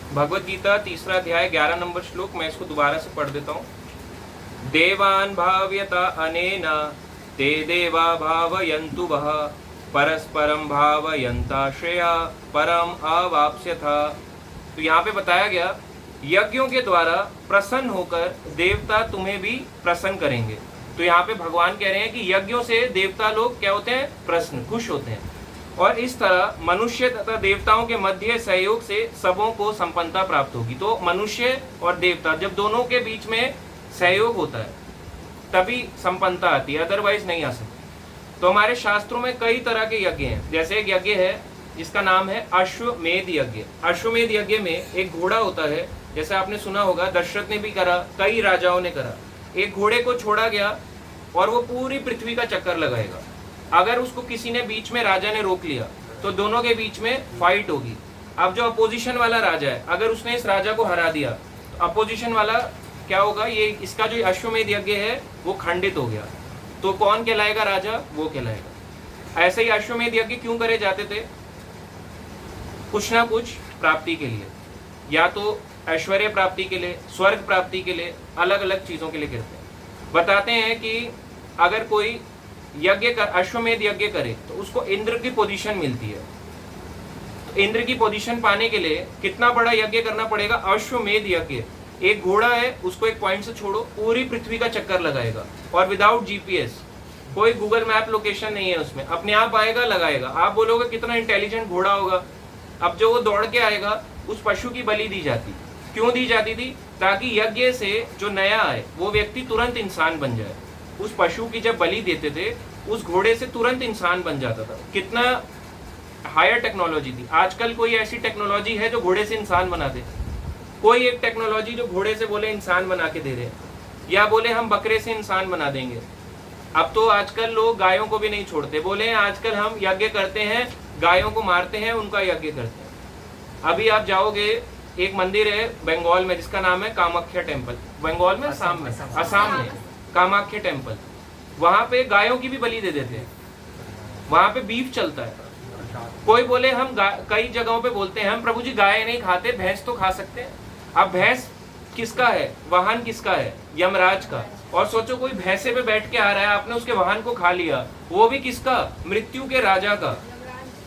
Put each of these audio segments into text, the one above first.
भगवत गीता 3रा अध्याय 11 नंबर श्लोक, मैं इसको दोबारा से पढ़ देता हूँ। देवान् भाव्यता अनेन ते देवा भावयन्तु वः परस्परम भावयन्ता श्रेया परम अवाप्स्यथा। तो यहाँ पे बताया गया यज्ञों के द्वारा प्रसन्न होकर देवता तुम्हें भी प्रसन्न करेंगे। तो यहाँ पे भगवान कह रहे हैं कि यज्ञों से देवता लोग क्या होते हैं, प्रसन्न, खुश होते हैं। और इस तरह मनुष्य तथा देवताओं के मध्य सहयोग से सबों को संपन्नता प्राप्त होगी। तो मनुष्य और देवता जब दोनों के बीच में सहयोग होता है तभी संपन्नता आती है, अदरवाइज नहीं आ सकती। तो हमारे शास्त्रों में कई तरह के यज्ञ हैं। जैसे एक यज्ञ है जिसका नाम है अश्वमेध यज्ञ। अश्वमेध यज्ञ में एक घोड़ा होता है, जैसे आपने सुना होगा दशरथ ने भी करा, कई राजाओं ने करा। एक घोड़े को छोड़ा गया और वो पूरी पृथ्वी का चक्कर लगाएगा। अगर उसको किसी ने बीच में, राजा ने रोक लिया तो दोनों के बीच में फाइट होगी। अब जो अपोजिशन वाला राजा है, अगर उसने इस राजा को हरा दिया तो अपोजिशन वाला क्या होगा, ये इसका जो अश्वमेध यज्ञ है वो खंडित हो गया। तो कौन कहलाएगा राजा, वो कहलाएगा। ऐसे ही अश्वमेध यज्ञ क्यों करे जाते थे, कुछ ना कुछ प्राप्ति के लिए, या तो ऐश्वर्य प्राप्ति के लिए, स्वर्ग प्राप्ति के लिए, अलग अलग चीजों के लिए करते हैं। बताते हैं कि अगर कोई यज्ञ कर, अश्वमेध यज्ञ करे तो उसको इंद्र की पोजीशन मिलती है। तो इंद्र की पोजीशन पाने के लिए कितना बड़ा यज्ञ करना पड़ेगा, अश्वमेध यज्ञ। एक घोड़ा है, उसको एक पॉइंट से छोड़ो, पूरी पृथ्वी का चक्कर लगाएगा और विदाउट जीपीएस, कोई गूगल मैप लोकेशन नहीं है उसमें, अपने आप आएगा, लगाएगा। आप बोलोगे कितना इंटेलिजेंट घोड़ा होगा। अब जो वो दौड़ के आएगा, उस पशु की बलि दी जाती। क्यों दी जाती थी, ताकि यज्ञ से जो नया आए वो व्यक्ति तुरंत इंसान बन जाए। उस पशु की जब बलि देते थे, उस घोड़े से तुरंत इंसान बन जाता था। कितना हायर टेक्नोलॉजी थी। आजकल कोई ऐसी टेक्नोलॉजी है जो घोड़े से इंसान बना दे? कोई एक टेक्नोलॉजी जो घोड़े से बोले इंसान बना के दे रहे, या बोले हम बकरे से इंसान बना देंगे। अब तो आजकल लोग गायों को भी नहीं छोड़ते, बोले आजकल हम यज्ञ करते हैं, गायों को मारते हैं, उनका यज्ञ करते हैं। अभी आप जाओगे, एक मंदिर है बंगाल में जिसका नाम है कामाख्या टेम्पल। बंगाल में, असम में कामाख्या टेम्पल, वहां पे गायों की भी बलि दे देते हैं। वहां पे बीफ चलता है। कोई बोले हम कई जगहों पे बोलते हैं हम प्रभु जी गाय नहीं खाते, भैंस तो खा सकते हैं। अब भैंस किसका है, वाहन किसका है, यमराज का। और सोचो कोई भैंसे पे बैठ के आ रहा है, आपने उसके वाहन को खा लिया, वो भी किसका, मृत्यु के राजा का,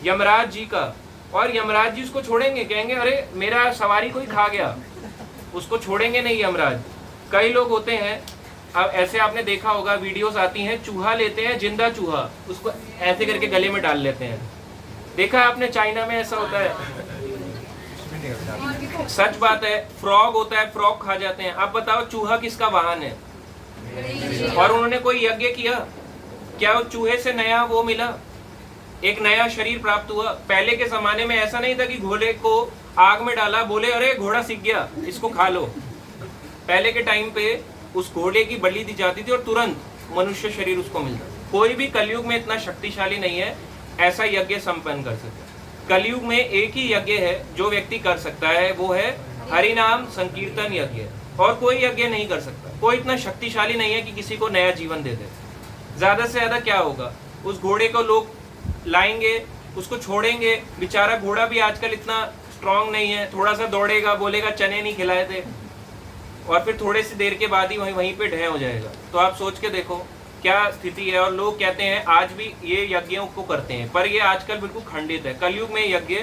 यमराज जी का। और यमराज जी उसको छोड़ेंगे, कहेंगे अरे मेरा सवारी कोई खा गया, उसको छोड़ेंगे नहीं यमराज। कई लोग होते हैं, अब ऐसे आपने देखा होगा, वीडियोस आती हैं, चूहा लेते हैं, जिंदा चूहा, उसको ऐसे करके गले में डाल लेते हैं। देखा है आपने, चाइना में ऐसा होता है। सच बात है, फ्रॉग होता है, फ्रॉग खा जाते हैं। अब बताओ चूहा किसका वाहन है? और उन्होंने कोई यज्ञ किया क्या? वो चूहे से नया वो मिला, एक नया शरीर प्राप्त हुआ। पहले के जमाने में ऐसा नहीं था कि घोड़े को आग में डाला, बोले अरे घोड़ा सीख गया, इसको खा लो। पहले के टाइम पे उस घोड़े की बलि दी जाती थी और तुरंत मनुष्य शरीर उसको मिलता। कोई भी कलयुग में इतना शक्तिशाली नहीं है ऐसा यज्ञ संपन्न कर सकता। कलयुग में एक ही यज्ञ है जो व्यक्ति कर सकता है, वो है हरि नाम संकीर्तन यज्ञ। और कोई यज्ञ नहीं कर सकता। कोई इतना शक्तिशाली नहीं है कि किसी को नया जीवन दे दे। ज्यादा से ज्यादा क्या होगा, उस घोड़े को लोग लाएंगे, उसको छोड़ेंगे। बेचारा घोड़ा भी आजकल इतना स्ट्रांग नहीं है, थोड़ा सा दौड़ेगा, बोलेगा चने नहीं खिलाए थे, और फिर थोड़ी सी देर के बाद ही वहीं पे ढह हो जाएगा। तो आप सोच के देखो क्या स्थिति है। और लोग कहते हैं आज भी ये यज्ञों को करते हैं, पर ये आजकल बिल्कुल खंडित है। कलयुग में यज्ञ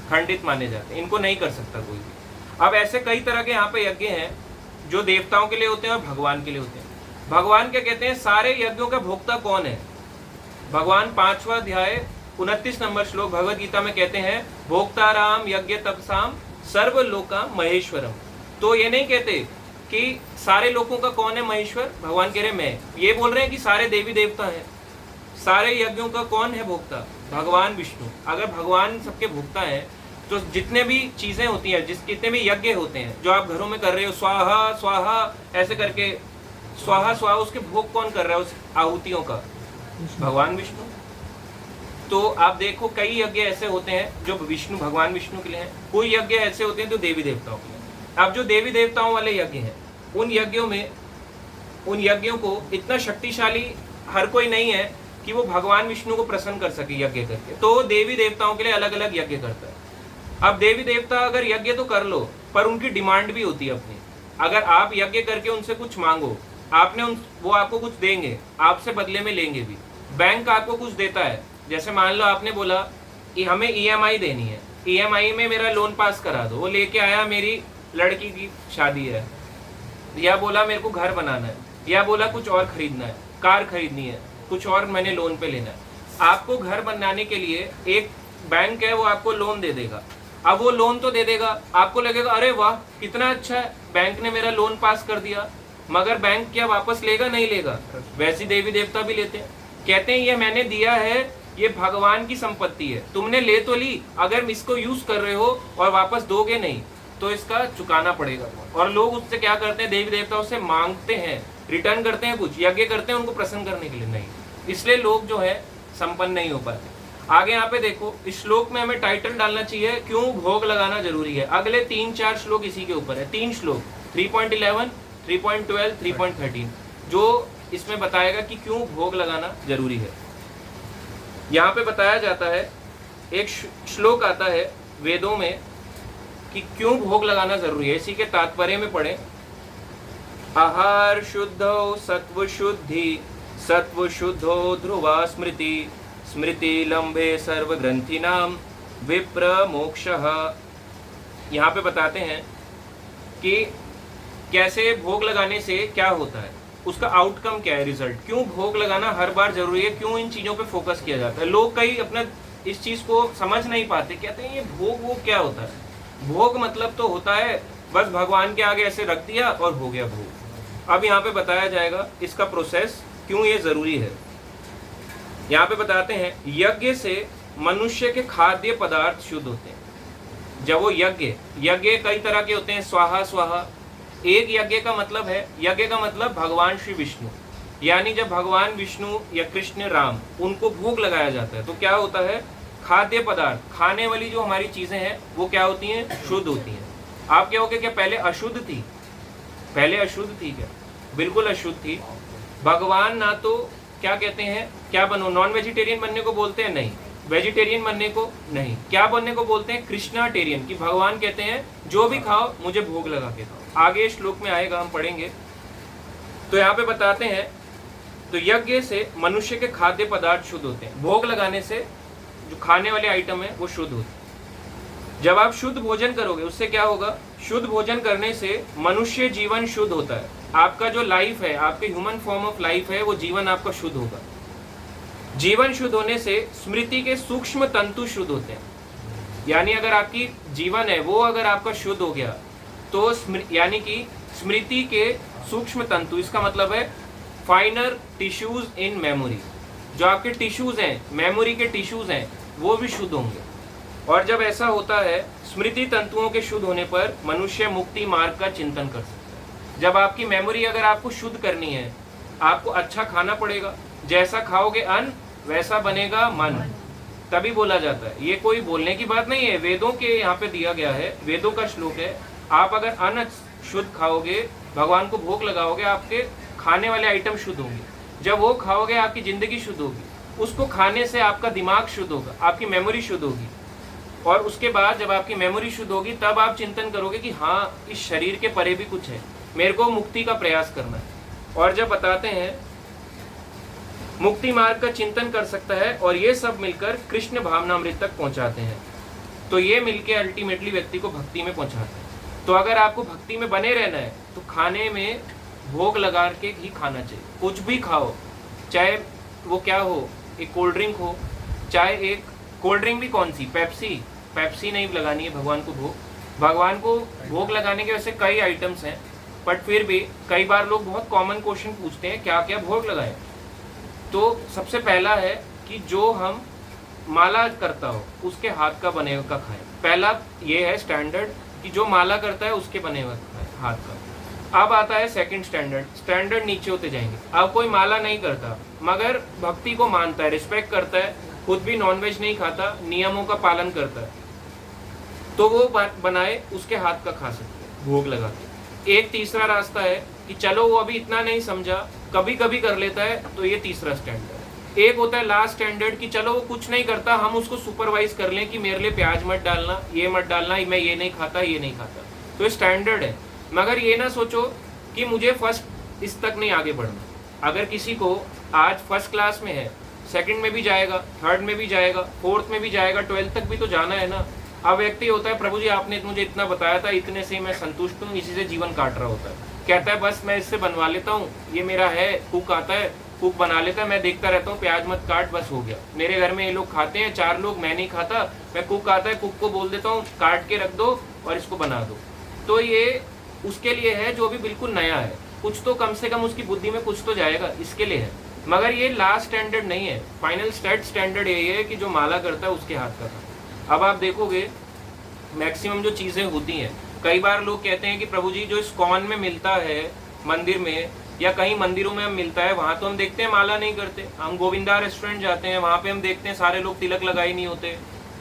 खंडित माने जाते हैं, इनको नहीं कर सकता कोई भी। अब ऐसे कई तरह के यहाँ पे यज्ञ हैं जो देवताओं के लिए होते हैं और भगवान के लिए होते हैं। भगवान क्या कहते हैं, सारे यज्ञों का भोक्ता कौन है? भगवान 5वां अध्याय 29 नंबर श्लोक भगवद गीता में कहते हैं, भोक्ताराम यज्ञ तपसाम सर्वलोका महेश्वरम। तो ये नहीं कहते कि सारे लोगों का कौन है महेश्वर, भगवान कह रहे मैं। ये बोल रहे हैं कि सारे देवी देवता हैं। सारे यज्ञों का कौन है भोक्ता? भगवान विष्णु। अगर भगवान सबके भोक्ता है तो जितने भी चीजें होती हैं, जितने भी यज्ञ होते हैं जो आप घरों में कर रहे हो, स्वाहा स्वाहा ऐसे करके, स्वाहा स्वाहा, उसके भोग कौन कर रहा है उस आहुतियों का? भगवान विष्णु। तो आप देखो कई यज्ञ ऐसे होते हैं जो विष्णु, भगवान विष्णु के लिए हैं। कोई यज्ञ ऐसे होते हैं जो देवी देवताओं के लिए। अब जो देवी देवताओं वाले यज्ञ हैं, उन यज्ञों को इतना शक्तिशाली हर कोई नहीं है कि वो भगवान विष्णु को प्रसन्न कर सके यज्ञ करके। तो देवी देवताओं के लिए अलग अलग यज्ञ करता है। अब देवी देवता अगर यज्ञ तो कर लो, पर उनकी डिमांड भी होती है अपनी। अगर आप यज्ञ करके उनसे कुछ मांगो, आपने वो आपको कुछ देंगे, आपसे बदले में लेंगे भी। बैंक आपको कुछ देता है, जैसे मान लो आपने बोला कि हमें ईएमआई देनी है, ईएमआई में मेरा लोन पास करा दो, वो लेके आया मेरी लड़की की शादी है, या बोला मेरे को घर बनाना है, या बोला कुछ और खरीदना है, कार खरीदनी है, कुछ और मैंने लोन पे लेना है। आपको घर बनाने के लिए एक बैंक है, वो आपको लोन दे देगा। अब वो लोन तो दे देगा, आपको लगेगा अरे वाह कितना अच्छा है, बैंक ने मेरा लोन पास कर दिया, मगर बैंक क्या वापस लेगा? नहीं लेगा। वैसी देवी देवता भी लेते हैं, कहते हैं ये मैंने दिया है, ये भगवान की संपत्ति है, तुमने ले तो ली, अगर इसको यूज कर रहे हो और वापस दोगे नहीं तो इसका चुकाना पड़ेगा। और लोग उससे क्या करते हैं, देवी देवताओं से मांगते हैं, रिटर्न करते हैं, कुछ यज्ञ करते हैं उनको प्रसन्न करने के लिए, नहीं, इसलिए लोग जो है संपन्न नहीं हो पाते। आगे यहाँ पे देखो, इस श्लोक में हमें टाइटल डालना चाहिए, क्यों भोग लगाना जरूरी है। अगले 3-4 श्लोक इसी के ऊपर है, 3 श्लोक 3.11, 3.12, 3.13 जो इसमें बताएगा कि क्यों भोग लगाना जरूरी है। यहाँ पे बताया जाता है, एक श्लोक आता है वेदों में कि क्यों भोग लगाना जरूरी है, इसी के तात्पर्य में पढ़े। आहार शुद्धो सत्व शुद्धि, सत्व शुद्धो ध्रुवा स्मृति, स्मृति लंबे सर्व ग्रंथिनाम विप्र मोक्षः। यहाँ पे बताते हैं कि कैसे भोग लगाने से क्या होता है, उसका आउटकम क्या है, रिजल्ट। क्यों भोग लगाना हर बार जरूरी है, क्यों इन चीजों पे फोकस किया जाता है। लोग कई अपना इस चीज को समझ नहीं पाते, कहते हैं ये भोग वो क्या होता है। भोग मतलब तो होता है बस भगवान के आगे ऐसे रख दिया और हो गया भोग। अब यहाँ पे बताया जाएगा इसका प्रोसेस, क्यों ये जरूरी है। यहाँ पे बताते हैं, यज्ञ से मनुष्य के खाद्य पदार्थ शुद्ध होते हैं। जब वो यज्ञ कई तरह के होते हैं, स्वाहा स्वाहा। एक यज्ञ का मतलब है, यज्ञ का मतलब भगवान श्री विष्णु, यानी जब भगवान विष्णु या कृष्ण राम उनको भोग लगाया जाता है तो क्या होता है, खाद्य पदार्थ, खाने वाली जो हमारी चीजें हैं वो क्या होती हैं, शुद्ध होती हैं। आप क्या हो गया, क्या पहले अशुद्ध थी? पहले अशुद्ध थी क्या? बिल्कुल अशुद्ध थी। भगवान ना तो क्या कहते हैं, क्या बनो, नॉन वेजिटेरियन बनने को बोलते हैं, नहीं, वेजिटेरियन बनने को नहीं, क्या बनने को बोलते हैं, कृष्णाटेरियन, कि भगवान कहते हैं जो भी खाओ मुझे भोग लगा के खाओ। आगे श्लोक में आएगा, हम पढ़ेंगे। तो यहाँ पे बताते हैं, तो यज्ञ से मनुष्य के खाद्य पदार्थ शुद्ध होते हैं, भोग लगाने से जो खाने वाले आइटम है वो शुद्ध होते हैं। जब आप शुद्ध भोजन करोगे उससे क्या होगा, शुद्ध भोजन करने से मनुष्य जीवन शुद्ध होता है। आपका जो लाइफ है, आपके ह्यूमन फॉर्म ऑफ लाइफ है, वो जीवन आपका शुद्ध होगा। जीवन शुद्ध होने से स्मृति के सूक्ष्म तंतु शुद्ध होते हैं, यानी अगर आपकी जीवन है वो अगर आपका शुद्ध हो गया तो यानी कि स्मृति के सूक्ष्म तंतु, इसका मतलब है फाइनर टिश्यूज इन मेमोरी, जो आपके टिश्यूज हैं, मेमोरी के टिश्यूज हैं, वो भी शुद्ध होंगे। और जब ऐसा होता है, स्मृति तंतुओं के शुद्ध होने पर मनुष्य मुक्ति मार्ग का चिंतन कर सकता है। जब आपकी मेमोरी अगर आपको शुद्ध करनी है, आपको अच्छा खाना पड़ेगा, जैसा खाओगे अन्न वैसा बनेगा मन, तभी बोला जाता है। ये कोई बोलने की बात नहीं है, वेदों के यहाँ पे दिया गया है, वेदों का श्लोक है। आप अगर अन्न शुद्ध खाओगे, भगवान को भोग लगाओगे, आपके खाने वाले आइटम शुद्ध होंगे। जब वो खाओगे आपकी जिंदगी शुद्ध होगी, उसको खाने से आपका दिमाग शुद्ध होगा, आपकी मेमोरी शुद्ध होगी। और उसके बाद जब आपकी मेमोरी शुद्ध होगी तब आप चिंतन करोगे कि हाँ, इस शरीर के परे भी कुछ है, मेरे को मुक्ति का प्रयास करना है। और जब बताते हैं मुक्ति मार्ग का चिंतन कर सकता है, और ये सब मिलकर कृष्ण भावनामृत तक पहुंचाते हैं। तो ये मिलके अल्टीमेटली व्यक्ति को भक्ति में पहुंचाते हैं। तो अगर आपको भक्ति में बने रहना है तो खाने में भोग लगा के ही खाना चाहिए। कुछ भी खाओ, चाहे वो क्या हो, एक कोल्ड ड्रिंक हो, चाहे एक कोल्ड ड्रिंक भी कौन सी, पेप्सी नहीं लगानी है भगवान को भोग। भगवान को भोग लगाने के वैसे कई आइटम्स हैं, बट फिर भी कई बार लोग बहुत कॉमन क्वेश्चन पूछते हैं, क्या क्या भोग लगाएं। तो सबसे पहला है कि जो हम माला करता हो उसके हाथ का बने हुआ का खाएं। पहला ये है स्टैंडर्ड कि जो माला करता है उसके बने हुआ हाथ का। अब आता है सेकंड स्टैंडर्ड नीचे होते जाएंगे। अब कोई माला नहीं करता मगर भक्ति को मानता है, रिस्पेक्ट करता है, खुद भी नॉनवेज नहीं खाता, नियमों का पालन करता है, तो वो बनाए उसके हाथ का खा सकते हैं भोग लगा के। एक तीसरा रास्ता है कि चलो वो अभी इतना नहीं समझा, कभी कभी कर लेता है, तो ये तीसरा स्टैंडर्ड है। एक होता है लास्ट स्टैंडर्ड कि चलो वो कुछ नहीं करता, हम उसको सुपरवाइज कर लें कि मेरे लिए प्याज मत डालना, ये मत डालना, मैं ये नहीं खाता, ये नहीं खाता, तो ये स्टैंडर्ड है। मगर ये ना सोचो कि मुझे फर्स्ट इस तक नहीं आगे बढ़ना। अगर किसी को आज फर्स्ट क्लास में है, सेकंड में भी जाएगा, थर्ड में भी जाएगा, फोर्थ में भी जाएगा, 12th तक भी तो जाना है ना। अब व्यक्ति होता है प्रभु जी आपने मुझे इतना बताया था, इतने से मैं संतुष्ट हूँ, इसी से जीवन काट रहा होता है, कहता है बस मैं इससे बनवा लेता हूँ, ये मेरा है, कुक आता है, कुक बना लेता है, मैं देखता रहता हूँ, प्याज मत काट, बस हो गया। मेरे घर में ये लोग खाते हैं, 4 लोग, मैं नहीं खाता, मैं कुक आता है, कुक को बोल देता हूँ काट के रख दो और इसको बना दो। तो ये उसके लिए है जो अभी बिल्कुल नया है, कुछ तो कम से कम उसकी बुद्धि में कुछ तो जाएगा, इसके लिए है। मगर ये लास्ट स्टैंडर्ड नहीं है, फाइनल स्टैंडर्ड यही है कि जो माला करता है उसके हाथ का था। अब आप देखोगे मैक्सिमम जो चीज़ें होती हैं, कई बार लोग कहते हैं कि प्रभु जी जो इस्कॉन में मिलता है मंदिर में या कहीं मंदिरों में हम मिलता है, वहाँ तो हम देखते हैं माला नहीं करते। हम गोविंदा रेस्टोरेंट जाते हैं, वहाँ पे हम देखते हैं सारे लोग तिलक लगाए नहीं होते,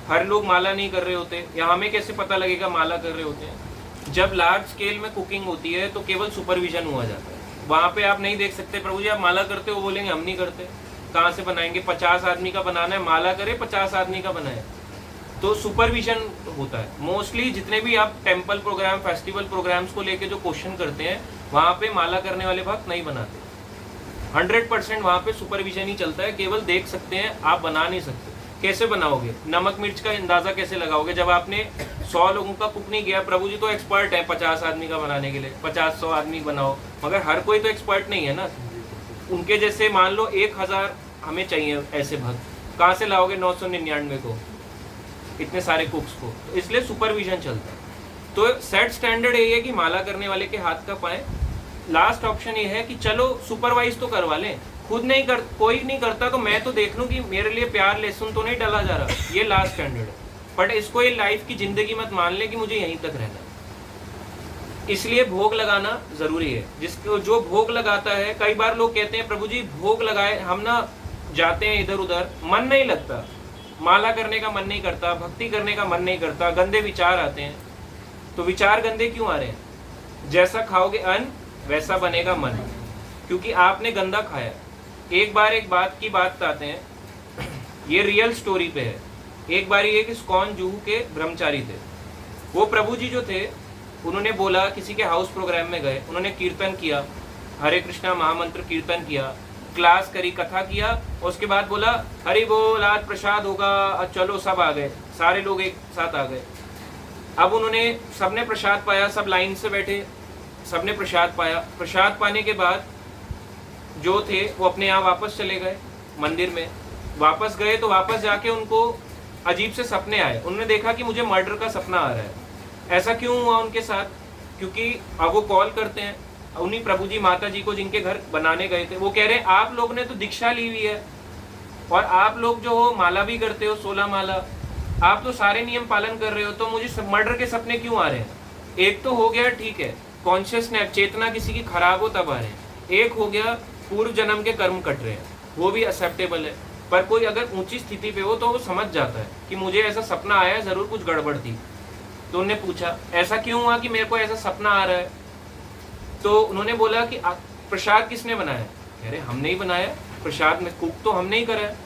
हर लोग माला नहीं कर रहे होते। या हमें कैसे पता लगेगा माला कर रहे होते हैं? जब लार्ज स्केल में कुकिंग होती है तो केवल सुपरविजन हुआ जाता है, वहाँ पे आप नहीं देख सकते प्रभु जी आप माला करते हो, बोलेंगे हम नहीं करते, कहाँ से बनाएंगे, 50 आदमी का बनाना है, माला करे 50 आदमी का बनाए। तो सुपरविजन होता है। मोस्टली जितने भी आप टेम्पल प्रोग्राम, फेस्टिवल प्रोग्राम्स को लेके जो क्वेश्चन करते हैं, वहाँ पे माला करने वाले भक्त नहीं बनाते। 100% वहाँ पे सुपरविजन ही चलता है, केवल देख सकते हैं, आप बना नहीं सकते। कैसे बनाओगे? नमक मिर्च का अंदाजा कैसे लगाओगे जब आपने 100 लोगों का कुक नहीं किया? प्रभु जी तो एक्सपर्ट है 50 आदमी का बनाने के लिए, 50-100 आदमी बनाओ, मगर हर कोई तो एक्सपर्ट नहीं है ना। उनके जैसे मान लो 1000 हमें चाहिए ऐसे भक्त, कहाँ से लाओगे 999 को, इतने सारे कुक्स को? तो इसलिए सुपरविजन चलता है। तो सेट स्टैंडर्ड यही है कि माला करने वाले के हाथ का पाए। लास्ट ऑप्शन ये है कि चलो सुपरवाइज तो करवा लें, खुद नहीं कर, कोई नहीं करता तो मैं तो देख लूं कि मेरे लिए प्याज लहसुन तो नहीं डाला जा रहा, ये लास्ट स्टैंडर्ड है। बट इसको ये लाइफ की जिंदगी मत मान ले कि मुझे यहीं तक रहना। इसलिए भोग लगाना जरूरी है। जिसको जो भोग लगाता है, कई बार लोग कहते हैं प्रभु जी भोग लगाए, हम ना जाते हैं इधर उधर, मन नहीं लगता, माला करने का मन नहीं करता, भक्ति करने का मन नहीं करता, गंदे विचार आते हैं। तो विचार गंदे क्यों आ रहे हैं? जैसा खाओगे अन्न वैसा बनेगा मन, क्योंकि आपने गंदा खाया। एक बार एक बात की बात आते हैं, ये रियल स्टोरी पे है। एक बार एक इस्कॉन जुहू के ब्रह्मचारी थे, वो प्रभु जी जो थे उन्होंने बोला, किसी के हाउस प्रोग्राम में गए, उन्होंने कीर्तन किया, हरे कृष्णा महामंत्र कीर्तन किया, क्लास करी, कथा किया, और उसके बाद बोला हरि बोल आज प्रसाद होगा, चलो सब आ गए, सारे लोग एक साथ आ गए। अब उन्होंने सबने प्रसाद पाया, सब लाइन से बैठे, सबने प्रसाद पाया। प्रसाद पाने के बाद जो थे वो अपने यहाँ वापस चले गए मंदिर में। वापस गए तो वापस जाके उनको अजीब से सपने आए। उन्होंने देखा कि मुझे मर्डर का सपना आ रहा है। ऐसा क्यों हुआ उनके साथ? क्योंकि अब वो कॉल करते हैं उन्हीं प्रभु जी माता जी को जिनके घर बनाने गए थे। वो कह रहे हैं आप लोग ने तो दीक्षा ली हुई है और आप लोग जो हो माला भी करते हो, 16 माला, आप तो सारे नियम पालन कर रहे हो, तो मुझे मर्डर के सपने क्यों आ रहे हैं? एक तो हो गया ठीक है कॉन्शियसनेस, चेतना किसी की खराब हो तब आ रहे हैं। एक हो गया पूर्व जन्म के कर्म कट रहे हैं, वो भी एक्सेप्टेबल है। पर कोई अगर ऊंची स्थिति पे हो तो वो समझ जाता है कि मुझे ऐसा सपना आया, जरूर कुछ गड़बड़ थी। तो उन्होंने पूछा ऐसा क्यों हुआ कि मेरे को ऐसा सपना आ रहा है? तो उन्होंने बोला कि प्रसाद किसने बनाया? कह रहे हमने ही बनाया, प्रसाद में कुक तो हमने ही करा है,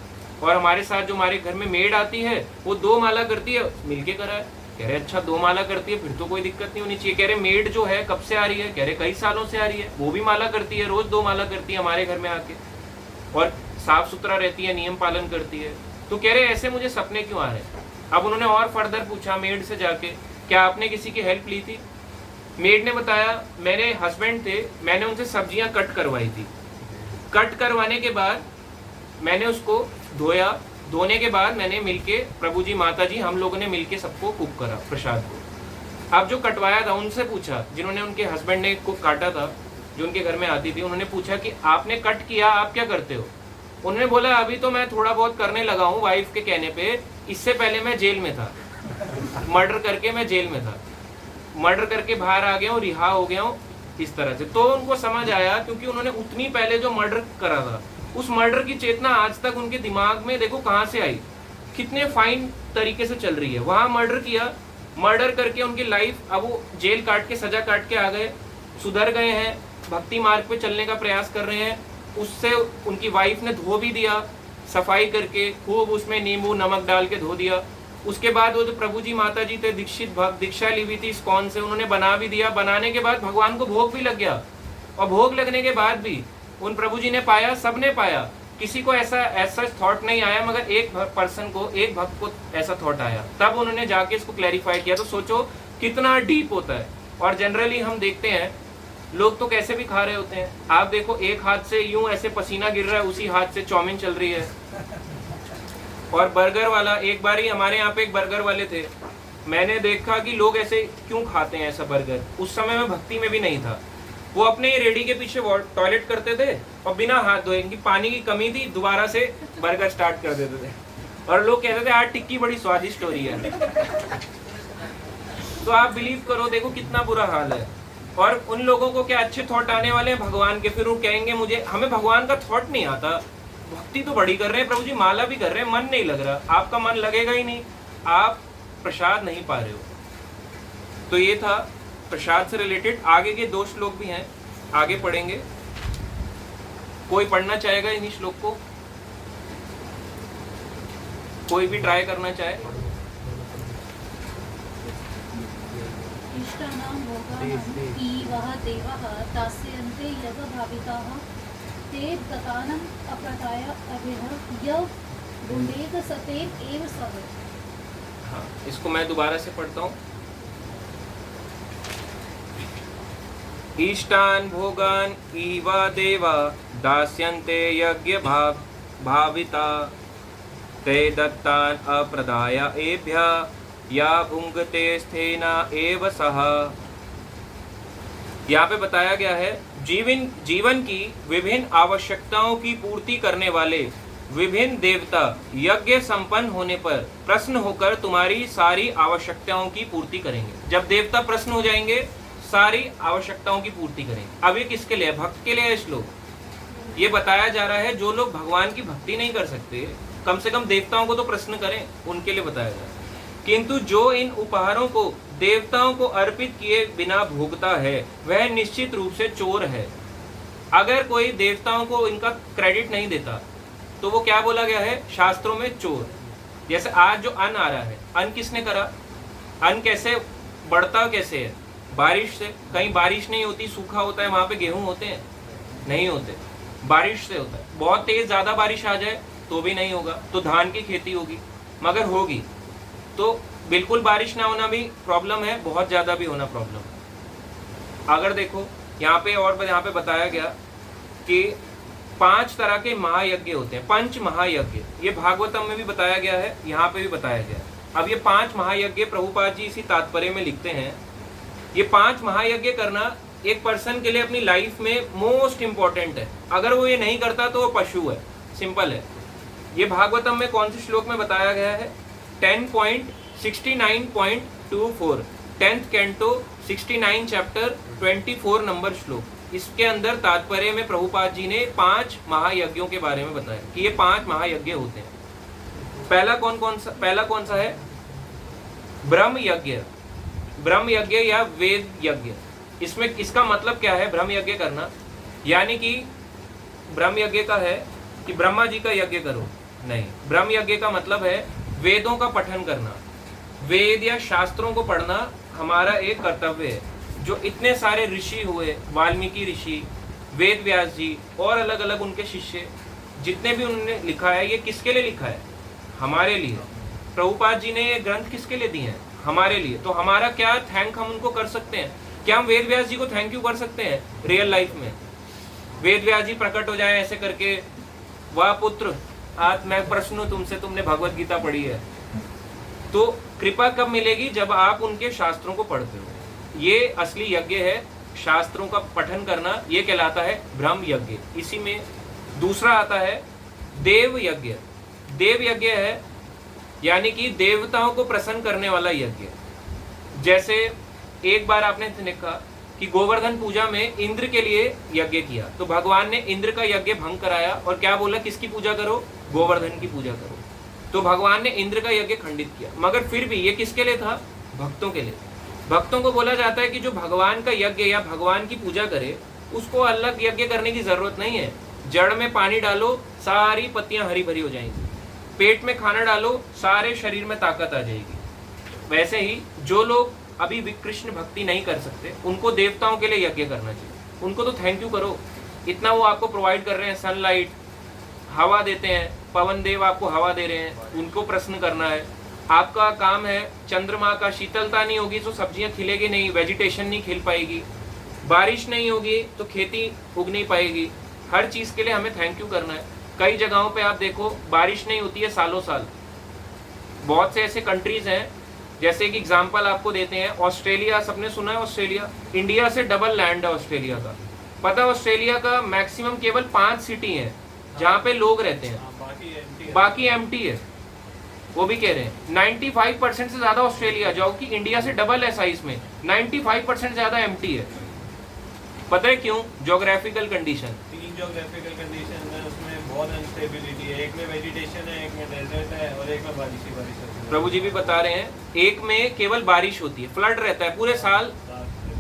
और हमारे साथ जो हमारे घर में मेड आती है वो 2 माला करती है, मिलके करा है। कह रहे अच्छा 2 माला करती है फिर तो कोई दिक्कत नहीं होनी चाहिए। कह रहे मेड जो है कब से आ रही है? कह रहे कई सालों से आ रही है, वो भी माला करती है, रोज 2 माला करती है हमारे घर में आके, और साफ सुथरा रहती है, नियम पालन करती है। तो कह रहे ऐसे मुझे सपने क्यों आ रहे हैं? अब उन्होंने और फर्दर पूछा मेड से जाके, क्या आपने किसी की हेल्प ली थी? मेड ने बताया मेरे हस्बैंड थे, मैंने उनसे सब्जियां कट करवाई थी। कट करवाने के बाद मैंने उसको धोया, धोने के बाद मैंने मिलके प्रभु जी माता जी हम लोगों ने मिलके सबको कुक करा प्रसाद को। अब जो कटवाया था उनसे पूछा, जिन्होंने उनके हस्बैंड ने को काटा था, जो उनके घर में आती थी, उन्होंने पूछा कि आपने कट किया, आप क्या करते हो? उन्होंने बोला अभी तो मैं थोड़ा बहुत करने लगा हूँ वाइफ के कहने पे, इससे पहले मैं जेल में था, मर्डर करके मैं जेल में था, मर्डर करके बाहर आ गया हूँ, रिहा हो गया हूँ, इस तरह से। तो उनको समझ आया, क्योंकि उन्होंने उतनी पहले जो मर्डर करा था, उस मर्डर की चेतना आज तक उनके दिमाग में देखो कहाँ से आई, कितने फाइन तरीके से चल रही है। वहां मर्डर किया, मर्डर करके उनकी लाइफ, अब वो जेल काट के सजा काट के आ गए, सुधर गए हैं, भक्ति मार्ग पे चलने का प्रयास कर रहे हैं। उससे उनकी वाइफ ने धो भी दिया, सफाई करके खूब उसमें नींबू नमक डाल के धो दिया। उसके बाद वो जो प्रभु जी माता जी थे दीक्षित भक्त, दीक्षा ली हुई थी इस्कॉन से, उन्होंने बना भी दिया। बनाने के बाद भगवान को भोग भी लग गया, और भोग लगने के बाद भी उन प्रभु जी ने पाया, सबने पाया, किसी को ऐसा थॉट नहीं आया, मगर एक पर्सन को, एक भक्त को ऐसा थॉट आया। तब उन्होंने जाके इसको क्लैरिफाई किया। तो सोचो कितना डीप होता है। और जनरली हम देखते हैं लोग तो कैसे भी खा रहे होते हैं। आप देखो एक हाथ से यूं ऐसे पसीना गिर रहा है, उसी हाथ से चाउमीन चल रही है। और बर्गर वाला, एक बार ही हमारे यहाँ पे एक बर्गर वाले थे, मैंने देखा कि लोग ऐसे क्यों खाते हैं ऐसा बर्गर। उस समय में भक्ति में भी नहीं था, वो अपने रेडी के पीछे टॉयलेट करते थे और बिना हाथ धोए, इनकी पानी की कमी थी, दोबारा से बर्गर स्टार्ट कर देते थे। और लोग कहते थे आज टिक्की बड़ी स्वादिष्ट हो रही है। तो आप बिलीव करो, देखो कितना बुरा हाल है। और उन लोगों को क्या अच्छे थॉट आने वाले हैं भगवान के, फिर वो कहेंगे मुझे, हमें भगवान का थॉट नहीं आता। भक्ति तो बड़ी कर रहे हैं प्रभु जी, माला भी कर रहे हैं, मन नहीं लग रहा। आपका मन लगेगा ही नहीं, आप प्रसाद नहीं पा रहे हो। तो ये था प्रसाद से रिलेटेड। आगे के 2 श्लोक भी हैं, आगे पढ़ेंगे। कोई पढ़ना चाहेगा इन्हीं श्लोक को? कोई भी ट्राई करना चाहे? इष्टानां भोगानां ईवः देवः दास्यन्ते यद् भाविताः ते गतानाम् अप्रदाय अभिह य गुणेद सतेन एव सव। हाँ, इसको मैं दोबारा से पढ़ता हूँ। इष्टान भोगान इव देवा दास्यन्ते यज्ञ भाविता ते दत्तान अप्रदाय एभ्यः या भुंगते स्थेना एव सह। यहाँ पे बताया गया है जीवन की विभिन्न आवश्यकताओं की पूर्ति करने वाले विभिन्न देवता यज्ञ संपन्न होने पर प्रसन्न होकर तुम्हारी सारी आवश्यकताओं की पूर्ति करेंगे। जब देवता प्रसन्न हो जाएंगे, सारी आवश्यकताओं की पूर्ति करेंगे। अब ये किसके लिए? भक्त के लिए है श्लोक। ये बताया जा रहा है जो लोग भगवान की भक्ति नहीं कर सकते, कम से कम देवताओं को तो प्रसन्न करें, उनके लिए बताया जा रहा है। किंतु जो इन उपहारों को देवताओं को अर्पित किए बिना भोगता है वह निश्चित रूप से चोर है। अगर कोई देवताओं को इनका क्रेडिट नहीं देता तो वो क्या बोला गया है शास्त्रों में? चोर। जैसे आज जो अन्न आ रहा है, अन्न किसने करा? अन्न कैसे बढ़ता कैसे है? बारिश से। कहीं बारिश नहीं होती, सूखा होता है, वहां पे गेहूं होते हैं? नहीं होते, बारिश से होता है। बहुत तेज ज्यादा बारिश आ जाए तो भी नहीं होगा, तो धान की खेती होगी, मगर होगी। तो बिल्कुल बारिश ना होना भी प्रॉब्लम है, बहुत ज्यादा भी होना प्रॉब्लम है। अगर देखो यहाँ पे, और यहाँ पे बताया गया कि 5 तरह के महायज्ञ होते हैं, 5 महायज्ञ। ये भागवतम में भी बताया गया है, यहाँ पे भी बताया गया है। अब ये 5 महायज्ञ प्रभुपाद जी इसी तात्पर्य में लिखते हैं। ये 5 महायज्ञ करना एक पर्सन के लिए अपनी लाइफ में मोस्ट इंपॉर्टेंट है। अगर वो ये नहीं करता तो वो पशु है, सिंपल है। ये भागवतम में कौन से श्लोक में बताया गया है? 10.69.24, 10th कैंटो 69 चैप्टर 24 नंबर श्लोक। इसके अंदर तात्पर्य में प्रभुपाद जी ने 5 महायज्ञों के बारे में बताया कि ये 5 महायज्ञ होते हैं। पहला कौन सा है? ब्रह्म यज्ञ। ब्रह्म यज्ञ या वेद यज्ञ। इसमें इसका मतलब क्या है ब्रह्म यज्ञ करना? यानी कि ब्रह्म यज्ञ का है कि ब्रह्मा जी का यज्ञ करो, नहीं। ब्रह्म यज्ञ का मतलब है वेदों का पठन करना। वेद या शास्त्रों को पढ़ना हमारा एक कर्तव्य है। जो इतने सारे ऋषि हुए, वाल्मीकि ऋषि, वेद व्यास जी और अलग अलग उनके शिष्य, जितने भी उन्होंने लिखा है, ये किसके लिए लिखा है? हमारे लिए। प्रभुपाद जी ने ये ग्रंथ किसके लिए दिए हैं? हमारे लिए। तो हमारा क्या थैंक हम उनको कर सकते हैं? क्या हम वेद व्यास जी को थैंक यू कर सकते हैं रियल लाइफ में? वेद व्यास जी प्रकट हो जाए ऐसे करके, वाह पुत्र आज मैं प्रश्न हूं तुमसे, तुमने भगवत गीता पढ़ी है। तो कृपा कब मिलेगी? जब आप उनके शास्त्रों को पढ़ते हो। ये असली यज्ञ है, शास्त्रों का पठन करना, ये कहलाता है ब्रह्म यज्ञ। इसी में दूसरा आता है देव यज्ञ। देव यज्ञ है यानी कि देवताओं को प्रसन्न करने वाला यज्ञ। जैसे एक बार आपने देखा कि गोवर्धन पूजा में इंद्र के लिए यज्ञ किया, तो भगवान ने इंद्र का यज्ञ भंग कराया और क्या बोला? किसकी पूजा करो? गोवर्धन की पूजा करो। तो भगवान ने इंद्र का यज्ञ खंडित किया, मगर फिर भी ये किसके लिए था? भक्तों के लिए। भक्तों को बोला जाता है कि जो भगवान का यज्ञ या भगवान की पूजा करे, उसको अलग यज्ञ करने की जरूरत नहीं है। जड़ में पानी डालो, सारी पत्तियां हरी भरी हो जाएंगी। पेट में खाना डालो, सारे शरीर में ताकत आ जाएगी। वैसे ही जो लोग अभी कृष्ण भक्ति नहीं कर सकते, उनको देवताओं के लिए यज्ञ करना चाहिए। उनको तो थैंक यू करो, इतना वो आपको प्रोवाइड कर रहे हैं, सनलाइट, हवा देते हैं, पवन देव आपको हवा दे रहे हैं, उनको प्रसन्न करना है। आपका काम है, चंद्रमा का शीतलता नहीं होगी तो सब्जियां खिलेगी नहीं, वेजिटेशन नहीं खिल पाएगी, बारिश नहीं होगी तो खेती उग नहीं पाएगी। हर चीज के लिए हमें थैंक यू करना है। कई जगहों पे आप देखो बारिश नहीं होती है सालों साल। बहुत से ऐसे कंट्रीज हैं, जैसे कि एग्जांपल आपको देते हैं, ऑस्ट्रेलिया, सबने सुना है ऑस्ट्रेलिया, इंडिया से डबल लैंड है ऑस्ट्रेलिया का। पता है ऑस्ट्रेलिया का मैक्सिमम केवल 5 सिटी है जहाँ पे लोग रहते हैं, बाकी एम्प्टी है। वो भी कह रहे हैं 95% से ज्यादा ऑस्ट्रेलिया, जो कि इंडिया से डबल है साइज में, 95% ज्यादा एम्प्टी है। पता है क्यों? Geographical condition. 3 ज्योग्राफिकल कंडीशन है, उसमें बहुत अनस्टेबिलिटी है। एक में वेजिटेशन है, एक में डेजर्ट है और एक में बारिश ही बारिश है। प्रभु जी भी बता रहे हैं, एक में केवल बारिश होती है, फ्लड रहता है, पूरे साल